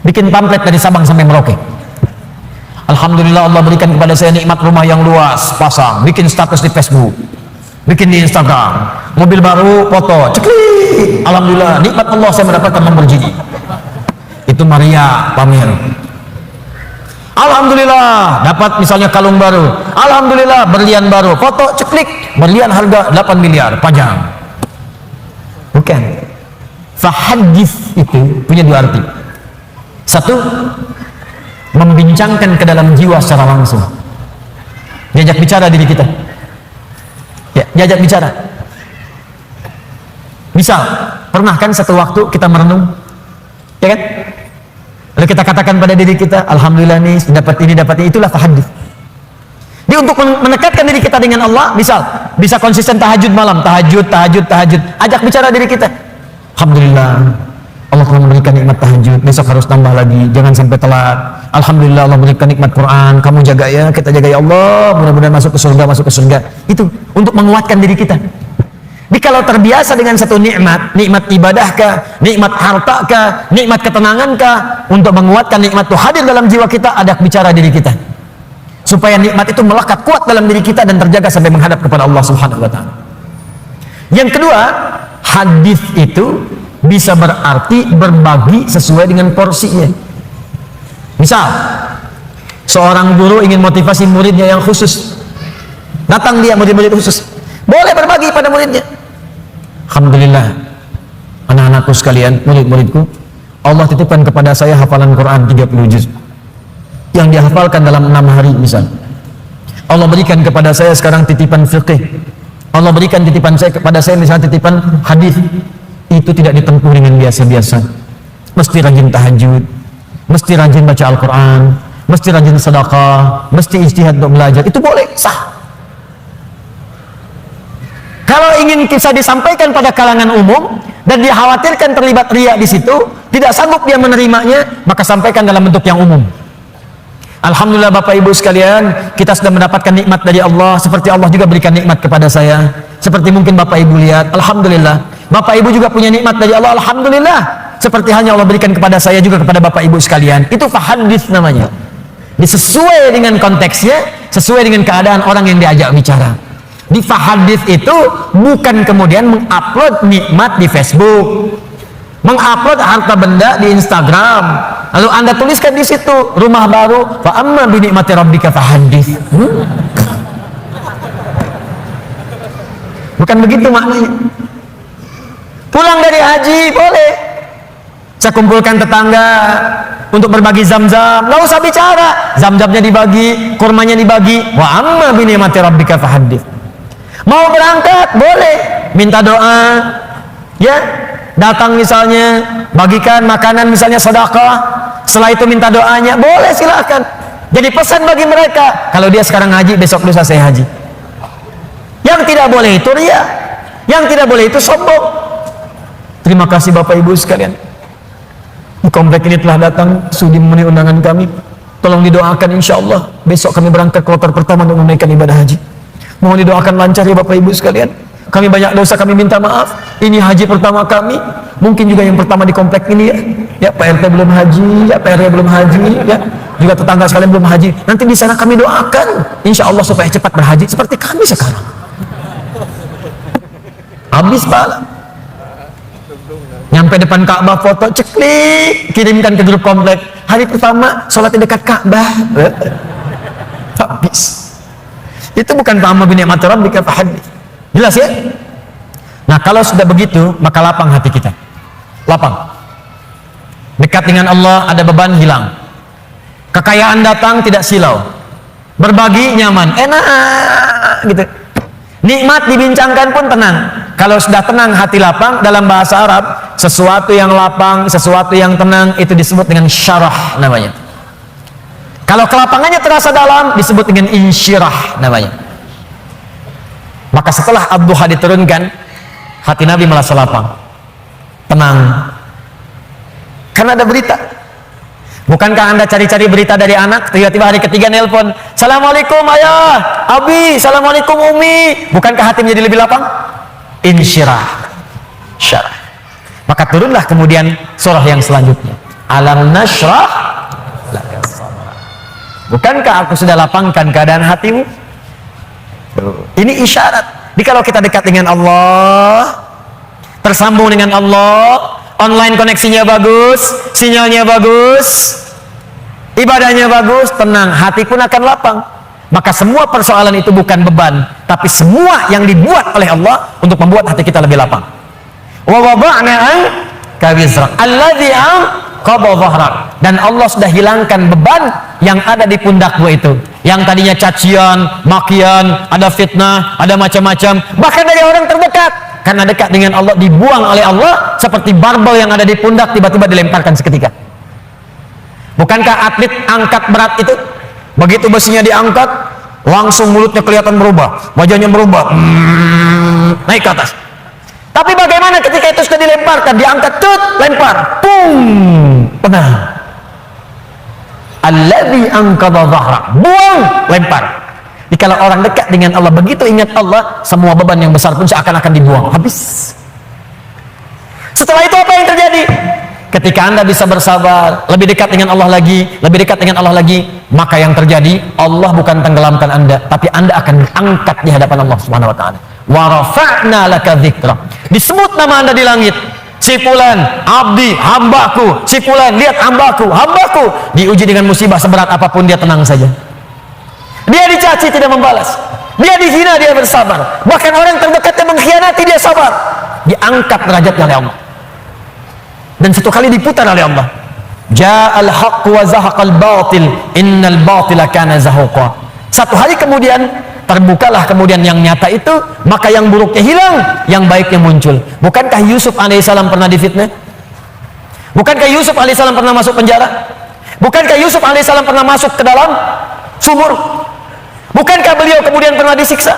Bikin pamflet dari Sabang sampai Merauke. Alhamdulillah Allah berikan kepada saya nikmat rumah yang luas, pasang, bikin status di Facebook, bikin di Instagram, mobil baru, foto, ceklik. Alhamdulillah, nikmat Allah saya mendapatkan Lamborghini. Itu Maria pamer. Alhamdulillah dapat misalnya kalung baru, alhamdulillah berlian baru, foto ceklik, berlian harga 8 miliar, pajang. Bukan. Fahadits itu punya dua arti. Satu, membincangkan ke dalam jiwa secara langsung, diajak bicara diri kita, ya, diajak bicara. Misal, pernah kan satu waktu kita merenung, ya kan? Lalu kita katakan pada diri kita, alhamdulillah nih dapat ini, itulah fahadits. Dia untuk mendekatkan diri kita dengan Allah. Misal, bisa konsisten tahajud malam, tahajud, ajak bicara diri kita, alhamdulillah Allah telah memberikan nikmat tahajud, besok harus tambah lagi, jangan sampai telat. Alhamdulillah Allah memberikan nikmat Quran, kamu jaga ya, kita jaga ya Allah, mudah-mudahan masuk ke surga. Itu untuk menguatkan diri kita. Jadi kalau terbiasa dengan satu nikmat ibadah kah, nikmat harta kah, nikmat ketenangan kah, untuk menguatkan nikmat itu hadir dalam jiwa kita, ada bicara diri kita, supaya nikmat itu melekat kuat dalam diri kita dan terjaga sampai menghadap kepada Allah Subhanahu wa taala. Yang kedua, hadis itu bisa berarti berbagi sesuai dengan porsinya. Misal, seorang guru ingin motivasi muridnya yang khusus, datang dia murid-murid khusus, boleh berbagi pada muridnya. Alhamdulillah, anak-anakku sekalian, murid-muridku, Allah titipkan kepada saya hafalan Quran 30 juz yang dihafalkan dalam 6 hari misal. Allah berikan kepada saya sekarang titipan fiqih, Allah berikan titipan saya kepada saya misalnya titipan hadis. Itu tidak ditempuh dengan biasa-biasa, mesti rajin tahajud, mesti rajin baca Al-Quran, mesti rajin sedekah, mesti ijtihad untuk belajar. Itu boleh, sah. Kalau ingin kisah disampaikan pada kalangan umum dan dikhawatirkan terlibat riya di situ, tidak sanggup dia menerimanya, maka sampaikan dalam bentuk yang umum. Alhamdulillah Bapak Ibu sekalian, kita sudah mendapatkan nikmat dari Allah, seperti Allah juga berikan nikmat kepada saya. Seperti mungkin Bapak Ibu lihat, alhamdulillah, Bapak Ibu juga punya nikmat dari Allah, alhamdulillah. Seperti hanya Allah berikan kepada saya juga kepada Bapak Ibu sekalian. Itu fahadits namanya. Sesuai dengan konteksnya, sesuai dengan keadaan orang yang diajak bicara. Di fahadits itu bukan kemudian mengupload nikmat di Facebook, mengupload harta benda di Instagram, lalu Anda tuliskan di situ rumah baru, fa amma bi ni'mati rabbika fahadits. Bukan begitu maknanya. Pulang dari haji boleh, saya kumpulkan tetangga untuk berbagi zam-zam, nggak usah bicara, zam-zamnya dibagi, kurmanya dibagi, wa amma bi ni'mati rabbika fahadits. Mau berangkat boleh, minta doa, ya, datang misalnya bagikan makanan misalnya sedekah, setelah itu minta doanya, boleh, silakan. Jadi pesan bagi mereka, kalau dia sekarang haji, besok lusa saya haji. Yang tidak boleh itu riya, yang tidak boleh itu sombong. Terima kasih Bapak Ibu sekalian, di komplek ini telah datang sudi memenuhi undangan kami, tolong didoakan, insya Allah besok kami berangkat kloter pertama untuk menunaikan ibadah haji. Mohon didoakan lancar ya Bapak Ibu sekalian, kami banyak dosa, kami minta maaf, ini haji pertama kami, mungkin juga yang pertama di komplek ini ya, Pak RT belum haji, ya Pak RW belum haji, ya juga tetangga sekalian belum haji, nanti di sana kami doakan insya Allah supaya cepat berhaji seperti kami sekarang. Habis pahala, nyampe depan Ka'bah foto ceklik, kirimkan ke grup komplek, hari pertama sholat di dekat Ka'bah, habis. Itu bukan fa'amma bi ni'mati rabbika fahadits. Jelas ya? Nah, kalau sudah begitu, maka lapang hati kita. Lapang. Dekat dengan Allah, ada beban hilang. Kekayaan datang tidak silau. berbagi nyaman, enak gitu. Nikmat dibincangkan pun tenang. Kalau sudah tenang hati lapang, dalam bahasa Arab sesuatu yang lapang, sesuatu yang tenang itu disebut dengan syarah namanya. Kalau kelapangannya terasa dalam disebut dengan insyirah namanya. Maka setelah Ad-Duha diturunkan, hati Nabi merasa lapang, tenang, karena ada berita. Bukankah Anda cari-cari berita dari anak, tiba-tiba hari ketiga nelpon, Assalamualaikum ayah, abi, Assalamualaikum umi. Bukankah hati menjadi lebih lapang? Insyirah, syarah. Maka turunlah kemudian surah yang selanjutnya, Alam nashrah laka sadrak. Bukankah aku sudah lapangkan keadaan hatimu? Ini isyarat. Jadi kalau kita dekat dengan Allah, tersambung dengan Allah, online koneksinya bagus, sinyalnya bagus, ibadahnya bagus, tenang, hati pun akan lapang. Maka semua persoalan itu bukan beban, tapi semua yang dibuat oleh Allah untuk membuat hati kita lebih lapang. Wa wada'na anka wizrak alladzi anqadha dhahrak. Dan Allah sudah hilangkan beban yang ada di pundakmu itu. Yang tadinya cacian, makian, ada fitnah, ada macam-macam, bahkan dari orang terdekat. Karena dekat dengan Allah, dibuang oleh Allah seperti barbel yang ada di pundak tiba-tiba dilemparkan seketika. Bukankah atlet angkat berat itu begitu besinya diangkat langsung mulutnya kelihatan berubah, wajahnya berubah, naik ke atas. Tapi bagaimana ketika itu sudah dilemparkan, diangkat, tut, lempar, pung, tenang. Alladzi anqadha dhahrak, buang, lempar. Jadi kalau orang dekat dengan Allah, begitu ingat Allah, semua beban yang besar pun seakan-akan dibuang, habis. Setelah itu apa yang terjadi? Ketika Anda bisa bersabar, lebih dekat dengan Allah lagi, lebih dekat dengan Allah lagi, maka yang terjadi, Allah bukan tenggelamkan Anda, tapi Anda akan diangkat di hadapan Allah Subhanahu wa taala. Wa rafa'na laka dzikrak. Disebut nama Anda di langit. Si fulan, abdi, hambaku. Si fulan, lihat hambaku, hambaku. Diuji dengan musibah seberat apapun, dia tenang saja. Dia dicaci, tidak membalas. Dia dihina, dia bersabar. Bahkan orang terdekatnya mengkhianati, dia sabar. Diangkat derajatnya oleh Allah. Dan satu kali diputar oleh Allah. Ja'al haqq wa zahaqal batil, innal batila kana zahuqa. Satu hari kemudian terbukalah kemudian yang nyata itu, maka yang buruknya hilang, yang baiknya muncul. Bukankah Yusuf alaihissalam pernah difitnah? Bukankah Yusuf alaihissalam pernah masuk penjara? Bukankah Yusuf alaihissalam pernah masuk ke dalam sumur? Bukankah beliau kemudian pernah disiksa?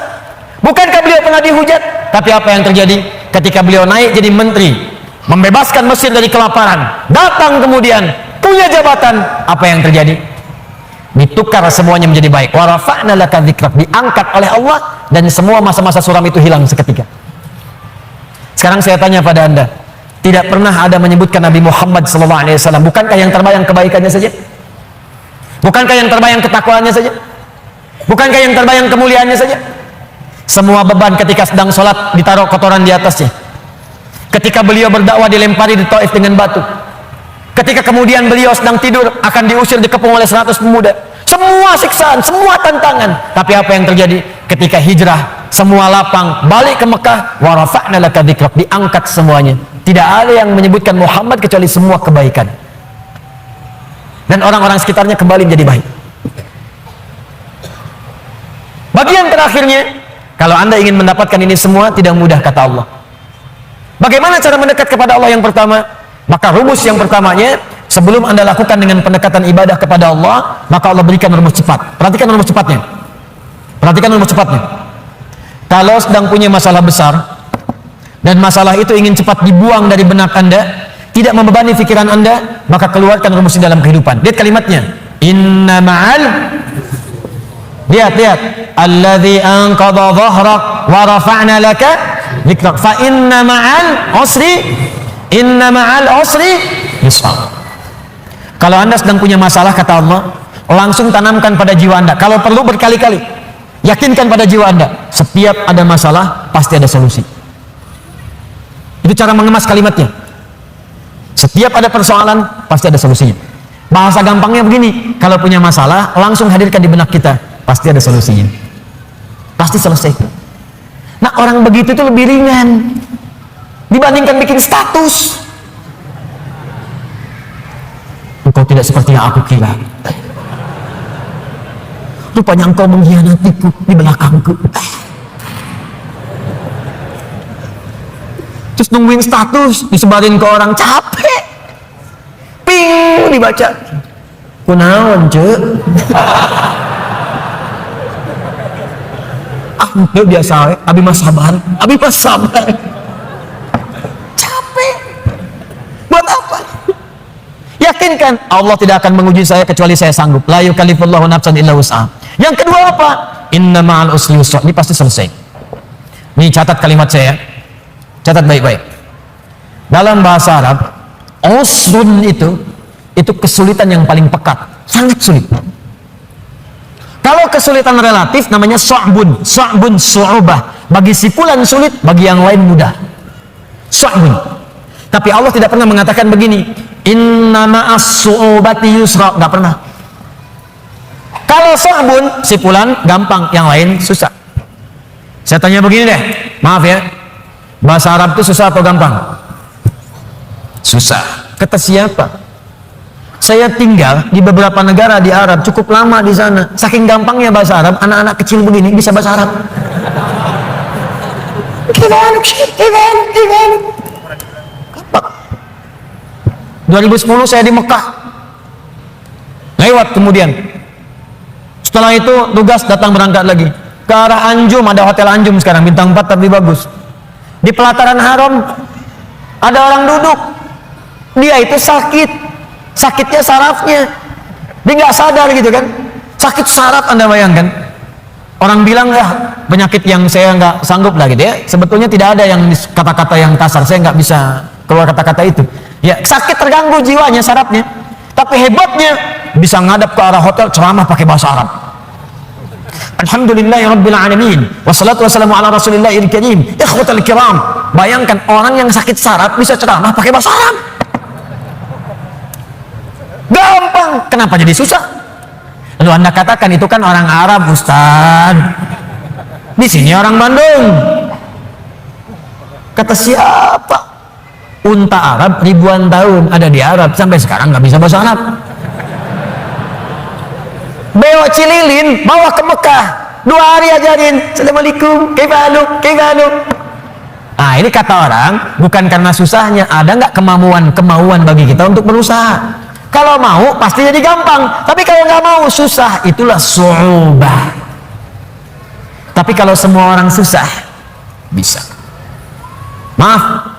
Bukankah beliau pernah dihujat? Tapi apa yang terjadi ketika beliau naik jadi menteri, membebaskan Mesir dari kelaparan, datang kemudian punya jabatan, apa yang terjadi? Ditukar semuanya menjadi baik. Wa rafa'na laka dzikrak, diangkat oleh Allah, dan semua masa-masa suram itu hilang seketika. Sekarang saya tanya pada Anda, tidak pernah ada menyebutkan Nabi Muhammad SAW, bukankah yang terbayang kebaikannya saja? Bukankah yang terbayang ketakwaannya saja? Bukankah yang terbayang kemuliaannya saja? Semua beban ketika sedang sholat ditaruh kotoran di atasnya. Ketika beliau berdakwah dilempari di Taif dengan batu. Ketika kemudian beliau sedang tidur akan diusir, dikepung oleh 100 pemuda. Semua siksaan, semua tantangan. Tapi apa yang terjadi? Ketika hijrah, semua lapang, balik ke Mekah, wa rafa'na laka dzikrak, diangkat semuanya. Tidak ada yang menyebutkan Muhammad kecuali semua kebaikan. Dan orang-orang sekitarnya kembali menjadi baik. Bagian terakhirnya, kalau Anda ingin mendapatkan ini semua, tidak mudah kata Allah. Bagaimana cara mendekat kepada Allah yang pertama? Maka rumus yang pertamanya, sebelum Anda lakukan dengan pendekatan ibadah kepada Allah, maka Allah berikan rumus cepat. Perhatikan rumus cepatnya. Perhatikan rumus cepatnya. Kalau sedang punya masalah besar, dan masalah itu ingin cepat dibuang dari benak Anda, tidak membebani pikiran Anda, maka keluarkan rumus di dalam kehidupan. Lihat kalimatnya. Inna ma'al, lihat, alladzi anqadha dhahrak wa rafa'na laka dzikrak fa inna ma'al usri yusra. Kalau Anda sedang punya masalah, kata Allah, langsung tanamkan pada jiwa Anda. Kalau perlu berkali-kali, yakinkan pada jiwa Anda, setiap ada masalah pasti ada solusi. Itu cara mengemas kalimatnya. Setiap ada persoalan pasti ada solusinya. Bahasa gampangnya begini, kalau punya masalah langsung hadirkan di benak kita, pasti ada solusinya, pasti selesai. Nah, orang begitu itu lebih ringan dibandingkan bikin status. Engkau tidak seperti yang aku kira. rupanya engkau mengkhianatiku di belakangku. Terus nungguin status, disebarin ke orang, capek. Ping, dibaca. Kunaon, cek. Itu biasa, abi mas sabar. Capek. Buat apa? Yakinkan Allah tidak akan menguji saya kecuali saya sanggup. La yukallifullahu nafsan illa wus'aha. Yang kedua apa? Inna ma'al usri yusra. Ini pasti selesai. Ini catat kalimat saya. Catat baik-baik. Dalam bahasa Arab, usrun itu kesulitan yang paling pekat, sangat sulit. Kalau kesulitan relatif namanya su'bun, su'ubah. Bagi si fulan sulit, bagi yang lain mudah. Su'bun. Tapi Allah tidak pernah mengatakan begini, inna ma'as su'ubati yusra, enggak pernah. Kalau su'bun, si fulan gampang, yang lain susah. Saya tanya begini deh, maaf ya. Bahasa Arab itu susah atau gampang? Susah. Kata siapa? Saya tinggal di beberapa negara di Arab, cukup lama di sana. Saking gampangnya bahasa Arab, anak-anak kecil begini bisa bahasa Arab. Gampang. 2010 saya di Mekah. Lewat kemudian. Setelah itu tugas datang berangkat lagi. Ke arah Anjum, ada hotel Anjum sekarang, bintang 4 tapi bagus. Di pelataran haram ada orang duduk, dia itu sakitnya sarafnya, dia nggak sadar gitu kan, sakit saraf. Anda bayangkan, orang bilang ya penyakit yang saya nggak sanggup lah gitu ya, sebetulnya tidak ada yang kata-kata yang kasar, saya nggak bisa keluar kata-kata itu ya, sakit terganggu jiwanya, sarafnya, tapi hebatnya bisa ngadap ke arah hotel ceramah pakai bahasa Arab. Alhamdulillahirabbil alamin. Wassalatu wassalamu ala Rasulillahil karim. Ikhwatal kiram. Bayangkan orang yang sakit saraf bisa ceramah pakai bahasa Arab. Gampang. Kenapa jadi susah? Lalu Anda katakan itu kan orang Arab, Ustaz. Di sini orang Bandung. Kata siapa? Unta Arab ribuan tahun ada di Arab sampai sekarang nggak bisa bahasa Arab. Bawa Cililin, bawa ke Mekah 2 hari ajarin, assalamualaikum, kaifa. Ah, ini kata orang, bukan karena susahnya, ada nggak kemauan bagi kita untuk berusaha. Kalau mau pasti jadi gampang, tapi kalau nggak mau susah, itulah su'ubah. Tapi kalau semua orang susah, bisa. Maaf,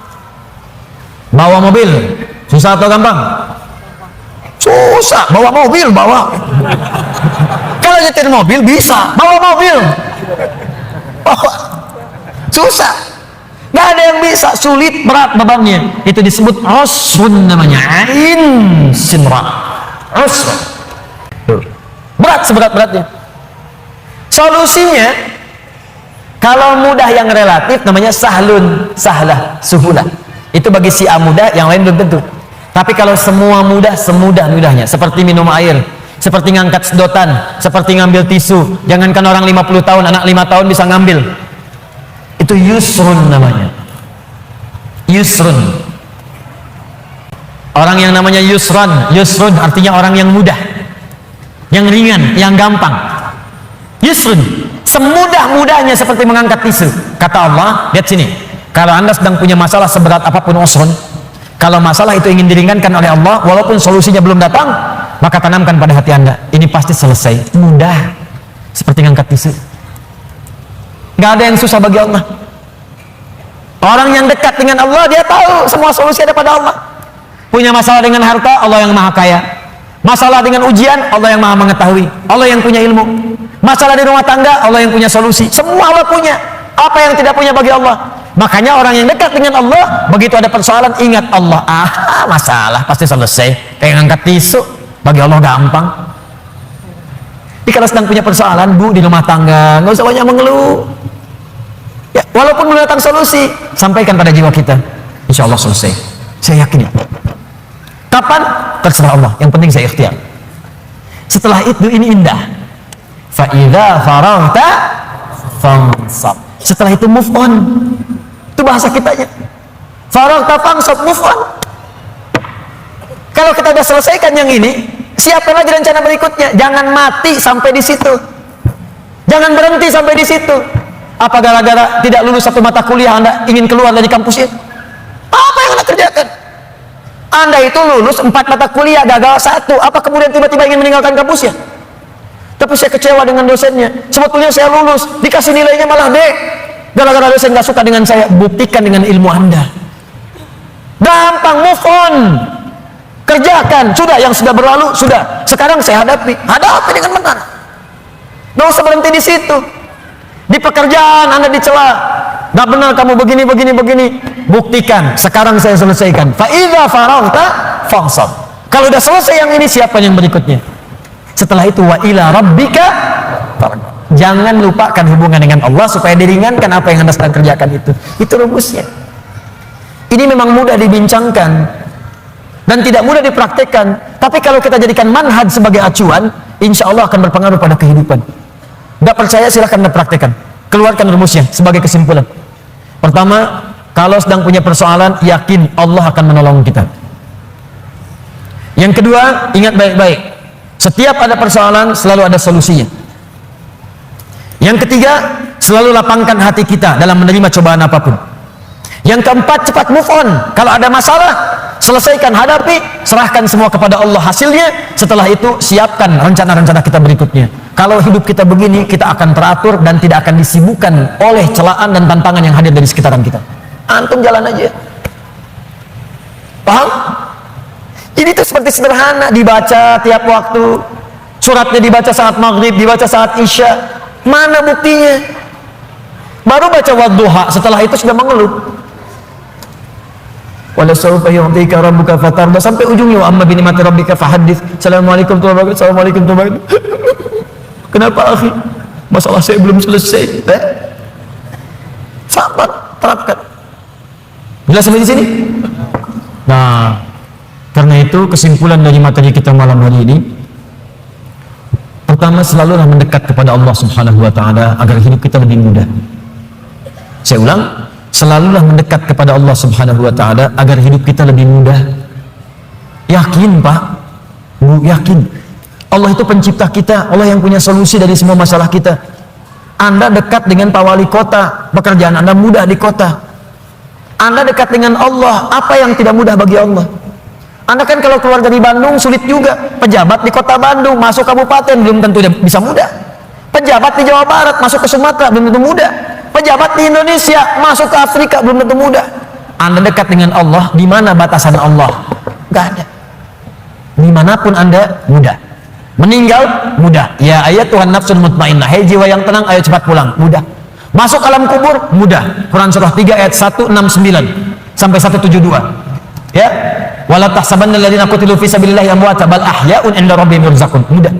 bawa mobil susah atau gampang? Susah. Bawa mobil, bawa. Kalau nyetir mobil bisa, bawa mobil. Susah. Nggak ada yang bisa, sulit, berat bebannya. Itu disebut usrun namanya. Ain sinra. Usrun. Berat seberat-beratnya. Solusinya, kalau mudah yang relatif namanya sahlun, sahlah, suhulah. Itu bagi si A mudah, yang lain belum tentu. Tapi kalau semua mudah, semudah-mudahnya, seperti minum air, seperti ngangkat sedotan, seperti ngambil tisu. Jangankan orang 50 tahun, anak 5 tahun bisa ngambil. Itu yusrun namanya. Yusrun. Orang yang namanya yusrun artinya orang yang mudah, yang ringan, yang gampang. Yusrun, semudah-mudahnya seperti mengangkat tisu. Kata Allah, lihat sini, kalau Anda sedang punya masalah seberat apapun usrun, kalau masalah itu ingin diringankan oleh Allah, walaupun solusinya belum datang, maka tanamkan pada hati Anda, ini pasti selesai, mudah, seperti ngangkat tisu. Gak ada yang susah bagi Allah. Orang yang dekat dengan Allah, dia tahu semua solusi ada pada Allah. Punya masalah dengan harta, Allah yang maha kaya. Masalah dengan ujian, Allah yang maha mengetahui, Allah yang punya ilmu. Masalah di rumah tangga, Allah yang punya solusi. Semua Allah punya. Apa yang tidak punya bagi Allah? Makanya orang yang dekat dengan Allah, begitu ada persoalan, ingat Allah. Masalah pasti selesai. Kayak ngangkat tisu, bagi Allah gampang. Jadi kalau sedang punya persoalan, Bu, di rumah tangga, nggak usah banyak mengeluh. Ya, walaupun belum datang solusi, sampaikan pada jiwa kita. Insya Allah selesai. Saya yakin ya. Kapan? Terserah Allah. Yang penting saya ikhtiar. Setelah itu ini indah. Fa idza faraghta fansab. Setelah itu move on. Itu bahasa kitanya. Faraghta fansab, move on. Kalau kita sudah selesaikan yang ini, siapkan lagi rencana berikutnya. Jangan mati sampai di situ. Jangan berhenti sampai di situ. Apa gara-gara tidak lulus satu mata kuliah Anda ingin keluar dari kampusnya? Apa yang Anda kerjakan? Anda itu lulus 4 mata kuliah, gagal 1. Apa kemudian tiba-tiba ingin meninggalkan kampusnya? Tapi saya kecewa dengan dosennya. Sebetulnya saya lulus, dikasih nilainya malah D. Gara-gara dosen gak suka dengan saya. Buktikan dengan ilmu Anda. Gampang, move on. Kerjakan. Sudah, yang sudah berlalu, sudah. Sekarang saya hadapi. Hadapi dengan benar. Gak usah berhenti di situ. Di pekerjaan Anda dicela. Gak benar kamu begini. Buktikan. Sekarang saya selesaikan. Fa idza faraghta fansab. Kalau udah selesai yang ini, siapa yang berikutnya? Setelah itu wa ila rabbika farghab. Jangan lupakan hubungan dengan Allah supaya diringankan apa yang Anda sedang kerjakan itu. Itu rumusnya. Ini memang mudah dibincangkan dan tidak mudah dipraktekkan. Tapi kalau kita jadikan manhaj sebagai acuan, insya Allah akan berpengaruh pada kehidupan. Gak percaya silahkan Anda praktekkan. Keluarkan rumusnya sebagai kesimpulan. Pertama, kalau sedang punya persoalan, yakin Allah akan menolong kita. Yang kedua, ingat baik-baik. Setiap ada persoalan, selalu ada solusinya. Yang ketiga, selalu lapangkan hati kita dalam menerima cobaan apapun. Yang keempat, cepat move on. Kalau ada masalah, selesaikan, hadapi, serahkan semua kepada Allah hasilnya. Setelah itu, siapkan rencana-rencana kita berikutnya. Kalau hidup kita begini, kita akan teratur dan tidak akan disibukkan oleh celaan dan tantangan yang hadir dari sekitaran kita. Antum jalan aja. Paham? Ini tuh seperti sederhana, dibaca tiap waktu. Suratnya dibaca saat maghrib, dibaca saat isya. Mana buktinya? Baru baca wadduha, setelah itu sudah mengeluh. Wala sawfa yu'tika rabbuka fatarda, sampai ujungnya wa amma bi ni'mati rabbika fahaddits. Assalamualaikum warahmatullahi wabarakatuh. Assalamualaikum warahmatullahi wabarakatuh. Kenapa akhi? Masalah saya belum selesai. Sabar, terapkan. Jelas sampai di sini? Nah, karena itu kesimpulan dari materi kita malam hari ini, pertama, selalulah mendekat kepada Allah Subhanahu wa taala agar hidup kita lebih mudah. Saya ulang, selalulah mendekat kepada Allah Subhanahu wa taala agar hidup kita lebih mudah. Yakin, Pak? Bu, yakin. Allah itu pencipta kita, Allah yang punya solusi dari semua masalah kita. Anda dekat dengan Pak Wali Kota, pekerjaan Anda mudah di kota. Anda dekat dengan Allah, apa yang tidak mudah bagi Allah? Anda kan kalau keluar dari Bandung sulit juga. Pejabat di kota Bandung masuk kabupaten belum tentu bisa mudah. Pejabat di Jawa Barat masuk ke Sumatera belum tentu mudah. Pejabat di Indonesia masuk ke Afrika belum tentu mudah. Anda dekat dengan Allah, di mana batasan Allah? Gak ada. Dimanapun Anda mudah. Meninggal mudah. Ya ayat Tuhan nafsun mutmainnah. Hei jiwa yang tenang, ayo cepat pulang. Mudah. Masuk alam kubur mudah. Quran surah 3 ayat 169 sampai 172. Ya, wala tahsabanna alladziina qutilu fi sabilillahi amwata bal ahya'un 'inda rabbihim yurzaqun. Mudah.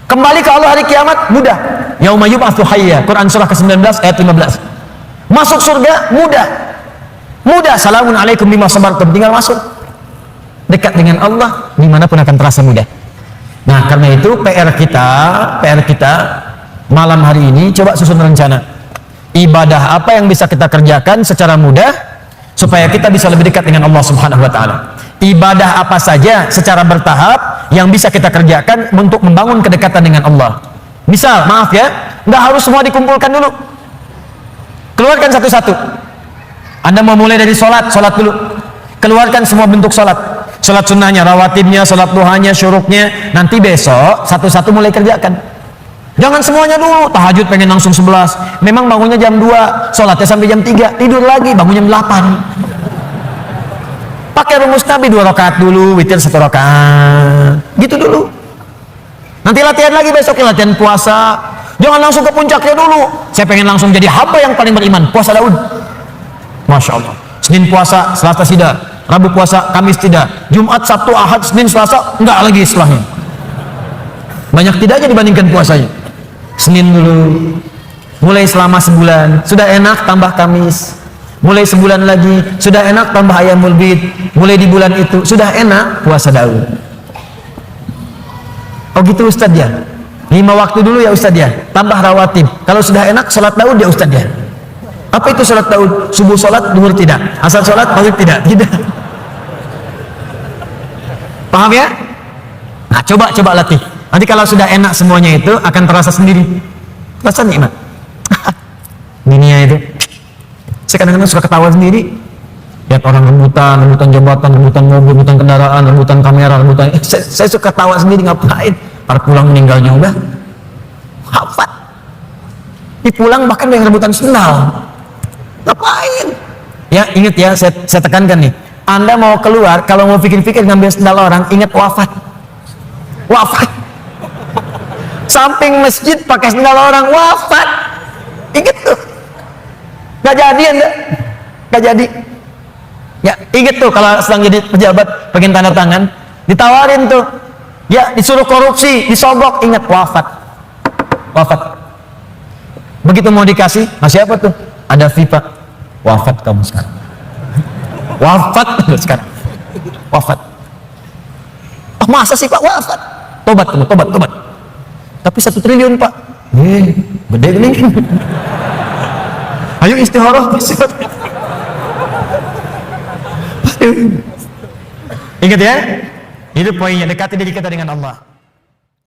Kembali ke Allah hari kiamat mudah. Yauma yub'atsu hayya. Quran surah ke-19 ayat 15. Masuk surga mudah. Mudah. Salamun alaikum bima sabartum. Tinggal masuk. Dekat dengan Allah dimanapun akan terasa mudah. Nah, karena itu PR kita malam hari ini coba susun rencana. Ibadah apa yang bisa kita kerjakan secara mudah supaya kita bisa lebih dekat dengan Allah Subhanahu wa taala. Ibadah apa saja secara bertahap yang bisa kita kerjakan untuk membangun kedekatan dengan Allah. Misal, maaf ya, nggak harus semua dikumpulkan dulu. Keluarkan satu-satu. Anda mau mulai dari sholat dulu. Keluarkan semua bentuk sholat. Sholat sunnahnya, rawatibnya, sholat duhanya, syuruknya. Nanti besok satu-satu mulai kerjakan. Jangan semuanya dulu. Tahajud pengen langsung 11. Memang bangunnya jam 2, sholatnya sampai jam 3. Tidur lagi, bangun jam 8. Pakai rumus Nabi 2 rakaat dulu, witir 1 rakaat. Gitu dulu. Nanti latihan lagi besoknya, latihan puasa. Jangan langsung ke puncaknya dulu. Saya pengen langsung jadi hamba yang paling beriman. Puasa Daud. Masya Allah. Senin puasa, Selasa tidak. Rabu puasa, Kamis tidak. Jumat, Sabtu, Ahad, Senin, Selasa, enggak lagi setelahnya. Banyak tidaknya dibandingkan puasanya. Senin dulu. Mulai selama sebulan. Sudah enak, tambah Kamis. Mulai sebulan lagi. Sudah enak, tambah Ayyamul Bid. Mulai di bulan itu. Sudah enak, puasa Daud. Oh gitu Ustadz ya? 5 waktu dulu ya Ustadz ya? Tambah rawatib. Kalau sudah enak, sholat Daud ya Ustadz ya? Apa itu sholat Daud? Subuh sholat, duhur tidak. Asar sholat, maghrib tidak. Tidak. Paham ya? Nah, coba latih. Nanti kalau sudah enak semuanya itu akan terasa sendiri. Rasa nikmat. Dunia itu. Saya kadang-kadang suka ketawa sendiri. Lihat orang rebutan jabatan, rebutan mobil, rebutan kendaraan, rebutan kamera, rebutan. Saya suka ketawa sendiri, ngapain? Para pulang meninggal juga. Hafat. Pulang bahkan dengan rebutan sendal. Ngapain? Ya, ingat ya, saya tekankan nih. Anda mau keluar, kalau mau pikir-pikir ngambil sendal orang, ingat wafat. Wafat. Samping masjid pakai sendal orang, wafat. Ingat tuh. Gak jadi Anda. Gak jadi. Ya, ingat tuh kalau sedang jadi pejabat, pengen tanda tangan, ditawarin tuh. Ya, disuruh korupsi, disogok, ingat wafat. Wafat. Begitu mau dikasih, masih apa tuh? Ada FIFA. Wafat kamu sekarang. Wafat sekarang. Wafat. Oh, masa sih Pak wafat? Tobat kamu, tobat. Tapi 1 triliun Pak. Gede ini. Ayo istikharah. Ingat ya, itu poinnya, dekati diri kita dengan Allah.